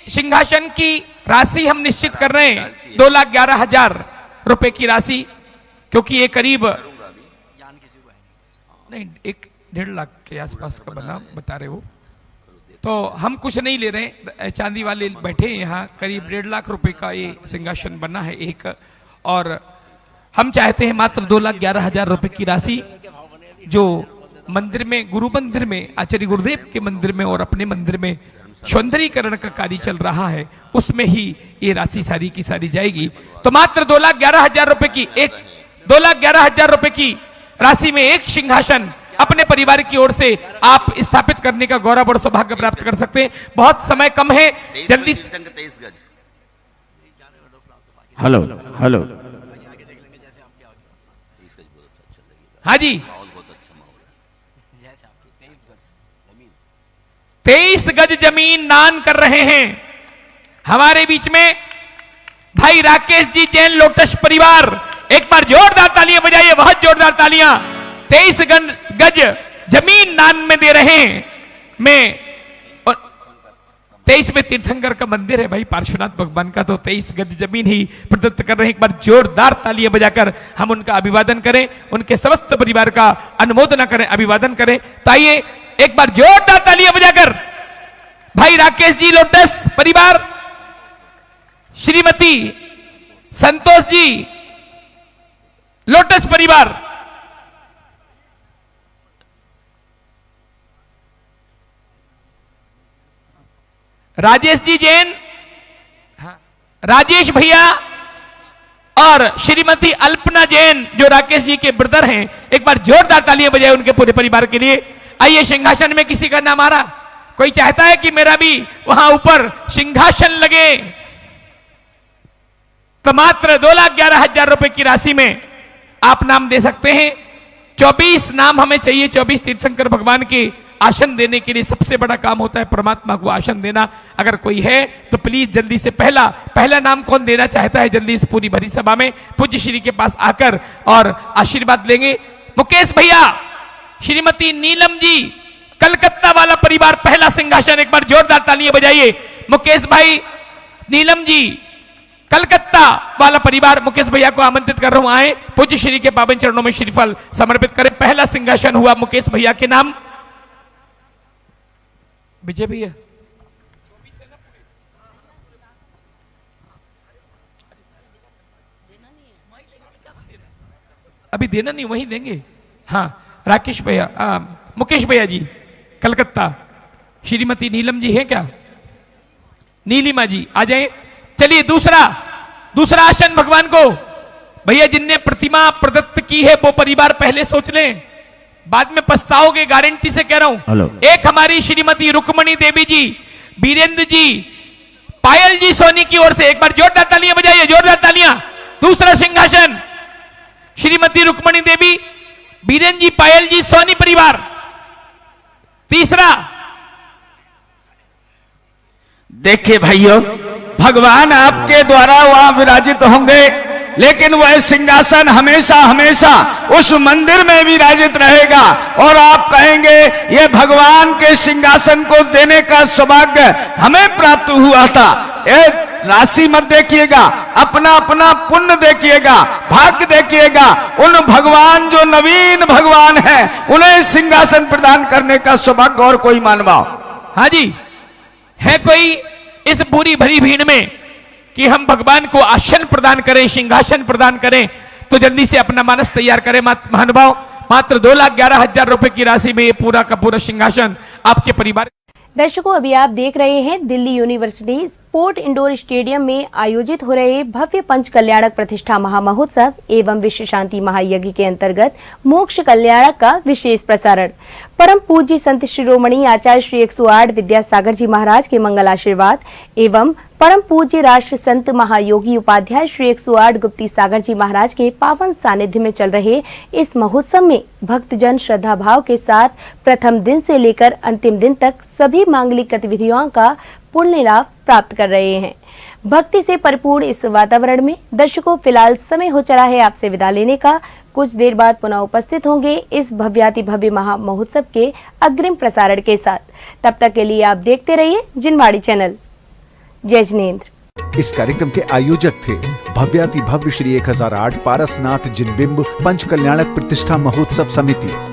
सिंहासन की राशि हम निश्चित कर रहे हैं 2,11,000 रुपए की राशि, क्योंकि ये करीब नहीं 1.5 लाख के आसपास का बना बता रहे हो। तो हम कुछ नहीं ले रहे, चांदी वाले बैठे यहाँ, करीब 1.5 लाख रुपए का ये सिंहासन बना है एक, और हम चाहते हैं मात्र 2,11,000 रुपए की राशि जो मंदिर में, गुरु मंदिर में, आचार्य गुरुदेव के मंदिर में और अपने मंदिर में सौंदर्यीकरण का कार्य चल रहा है, उसमें ही ये राशि सारी की सारी जाएगी। तो मात्र 2,11,000 रुपए की, 2,11,000 रुपए की राशि में एक सिंहासन अपने परिवार की ओर से आप स्थापित करने का गौरव और सौभाग्य प्राप्त कर सकते हैं। बहुत समय कम है, जल्दी। हेलो हेलो, हाँ जी, 23 गज जमीन दान कर रहे हैं हमारे बीच में भाई राकेश जी जैन लोटस परिवार। एक बार जोरदार तालियां बजाइए, बहुत जोरदार तालियां। 23 गज जमीन दान में दे रहे हैं। मैं 23 में तीर्थंकर का मंदिर है भाई पार्श्वनाथ भगवान का, तो 23 गज जमीन ही प्रदत्त कर रहे हैं। एक बार जोरदार तालियां बजाकर हम उनका अभिवादन करें, उनके समस्त परिवार का अनुमोदना करें, अभिवादन करें। तो आइए एक बार जोरदार तालियां बजाकर भाई राकेश जी लोटस परिवार, श्रीमती संतोष जी लोटस परिवार, राजेश जी जैन, राजेश भैया और श्रीमती अल्पना जैन जो राकेश जी के ब्रदर हैं, एक बार जोरदार तालियां बजाए उनके पूरे परिवार के लिए। आइए, सिंहासन में किसी का नाम आ रहा, कोई चाहता है कि मेरा भी वहां ऊपर सिंहासन लगे, तो मात्र 2,11,000 रुपए की राशि में आप नाम दे सकते हैं। 24 नाम हमें चाहिए, 24 तीर्थंकर भगवान के आसन देने के लिए सबसे बड़ा काम होता है परमात्मा को आसन देना। अगर कोई है तो प्लीज जल्दी से पहला नाम कौन देना चाहता है, जल्दी इस पूरी भरी सभा में पूज्य श्री के पास आकर और आशीर्वाद लेंगे। मुकेश भैया, श्रीमती नीलम जी, कलकत्ता वाला परिवार, पहला सिंहासन। एक बार जोरदार तालियां बजाइए। मुकेश भाई, नीलम जी, कलकत्ता वाला परिवार, मुकेश भैया को आमंत्रित कर रहा हूं, आए पूज्य श्री के पावन चरणों में श्रीफल समर्पित करें। पहला सिंहासन हुआ मुकेश भैया के नाम। विजय भैया, अभी देना नहीं, वहीं देंगे। हाँ, राकेश भैया, मुकेश भैया जी कलकत्ता, श्रीमती नीलम जी है क्या, नीलिमा जी आ जाए। चलिए दूसरा आसन भगवान को, भैया जिनने प्रतिमा प्रदत्त की है वो परिवार पहले सोच लें, बाद में पछताओगे, गारंटी से कह रहा हूं। एक हमारी श्रीमती रुक्मणी देवी जी, बीरेंद्र जी, पायल जी सोनी की ओर से एक बार जोरदार तालियां बजाइए, जोरदार तालियां। दूसरा सिंहासन श्रीमती रुक्मणी देवी, बीरेंद्र जी, पायल जी, सोनी परिवार। तीसरा, देखिए भाइयों, भगवान आपके द्वारा वहां विराजित होंगे, लेकिन वह सिंहासन हमेशा हमेशा उस मंदिर में विराजित रहेगा और आप कहेंगे ये भगवान के सिंहासन को देने का सौभाग्य हमें प्राप्त हुआ था। राशि मत देखिएगा, अपना अपना पुण्य देखिएगा, भाग्य देखिएगा। उन भगवान जो नवीन भगवान हैं उन्हें सिंहासन प्रदान करने का सौभाग्य और कोई मानवाओ। हाँ जी, है कोई इस पूरी भरी भीड़ में कि हम भगवान को आसन प्रदान करें, सिंहासन प्रदान करें, तो जल्दी से अपना मानस तैयार करें महानुभाव। मात्र 2,11,000 रुपए की राशि में ये पूरा का पूरा सिंहासन आपके परिवार। दर्शकों, अभी आप देख रहे हैं Delhi university sport indoor stadium में आयोजित हो रहे भव्य पंच कल्याणक प्रतिष्ठा महामहोत्सव एवं विश्व शांति महायज्ञ के अंतर्गत मोक्ष कल्याणक का विशेष प्रसारण। परम पूज्य संत शिरोमणि आचार्य श्री 108 विद्यासागर जी महाराज के मंगल आशीर्वाद एवं परम पूज्य राष्ट्र संत महायोगी उपाध्याय श्री 108 गुप्ती सागर जी महाराज के पावन सानिध्य में चल रहे इस महोत्सव में भक्तजन श्रद्धा भाव के साथ प्रथम दिन से लेकर अंतिम दिन तक सभी मांगलिक गतिविधियों का पुण्य लाभ प्राप्त कर रहे हैं। भक्ति से परिपूर्ण इस वातावरण में दर्शकों, फिलहाल समय हो चला है आपसे विदा लेने का। कुछ देर बाद पुनः उपस्थित होंगे इस भव्याति भव्य महा महोत्सव के अग्रिम प्रसारण के साथ। तब तक के लिए आप देखते रहिए जिनवाड़ी चैनल। जय जिनेंद्र। इस कार्यक्रम के आयोजक थे भव्याति भव्य श्री 1008 पारसनाथ जिनबिंब पंच कल्याणक प्रतिष्ठा महोत्सव समिति।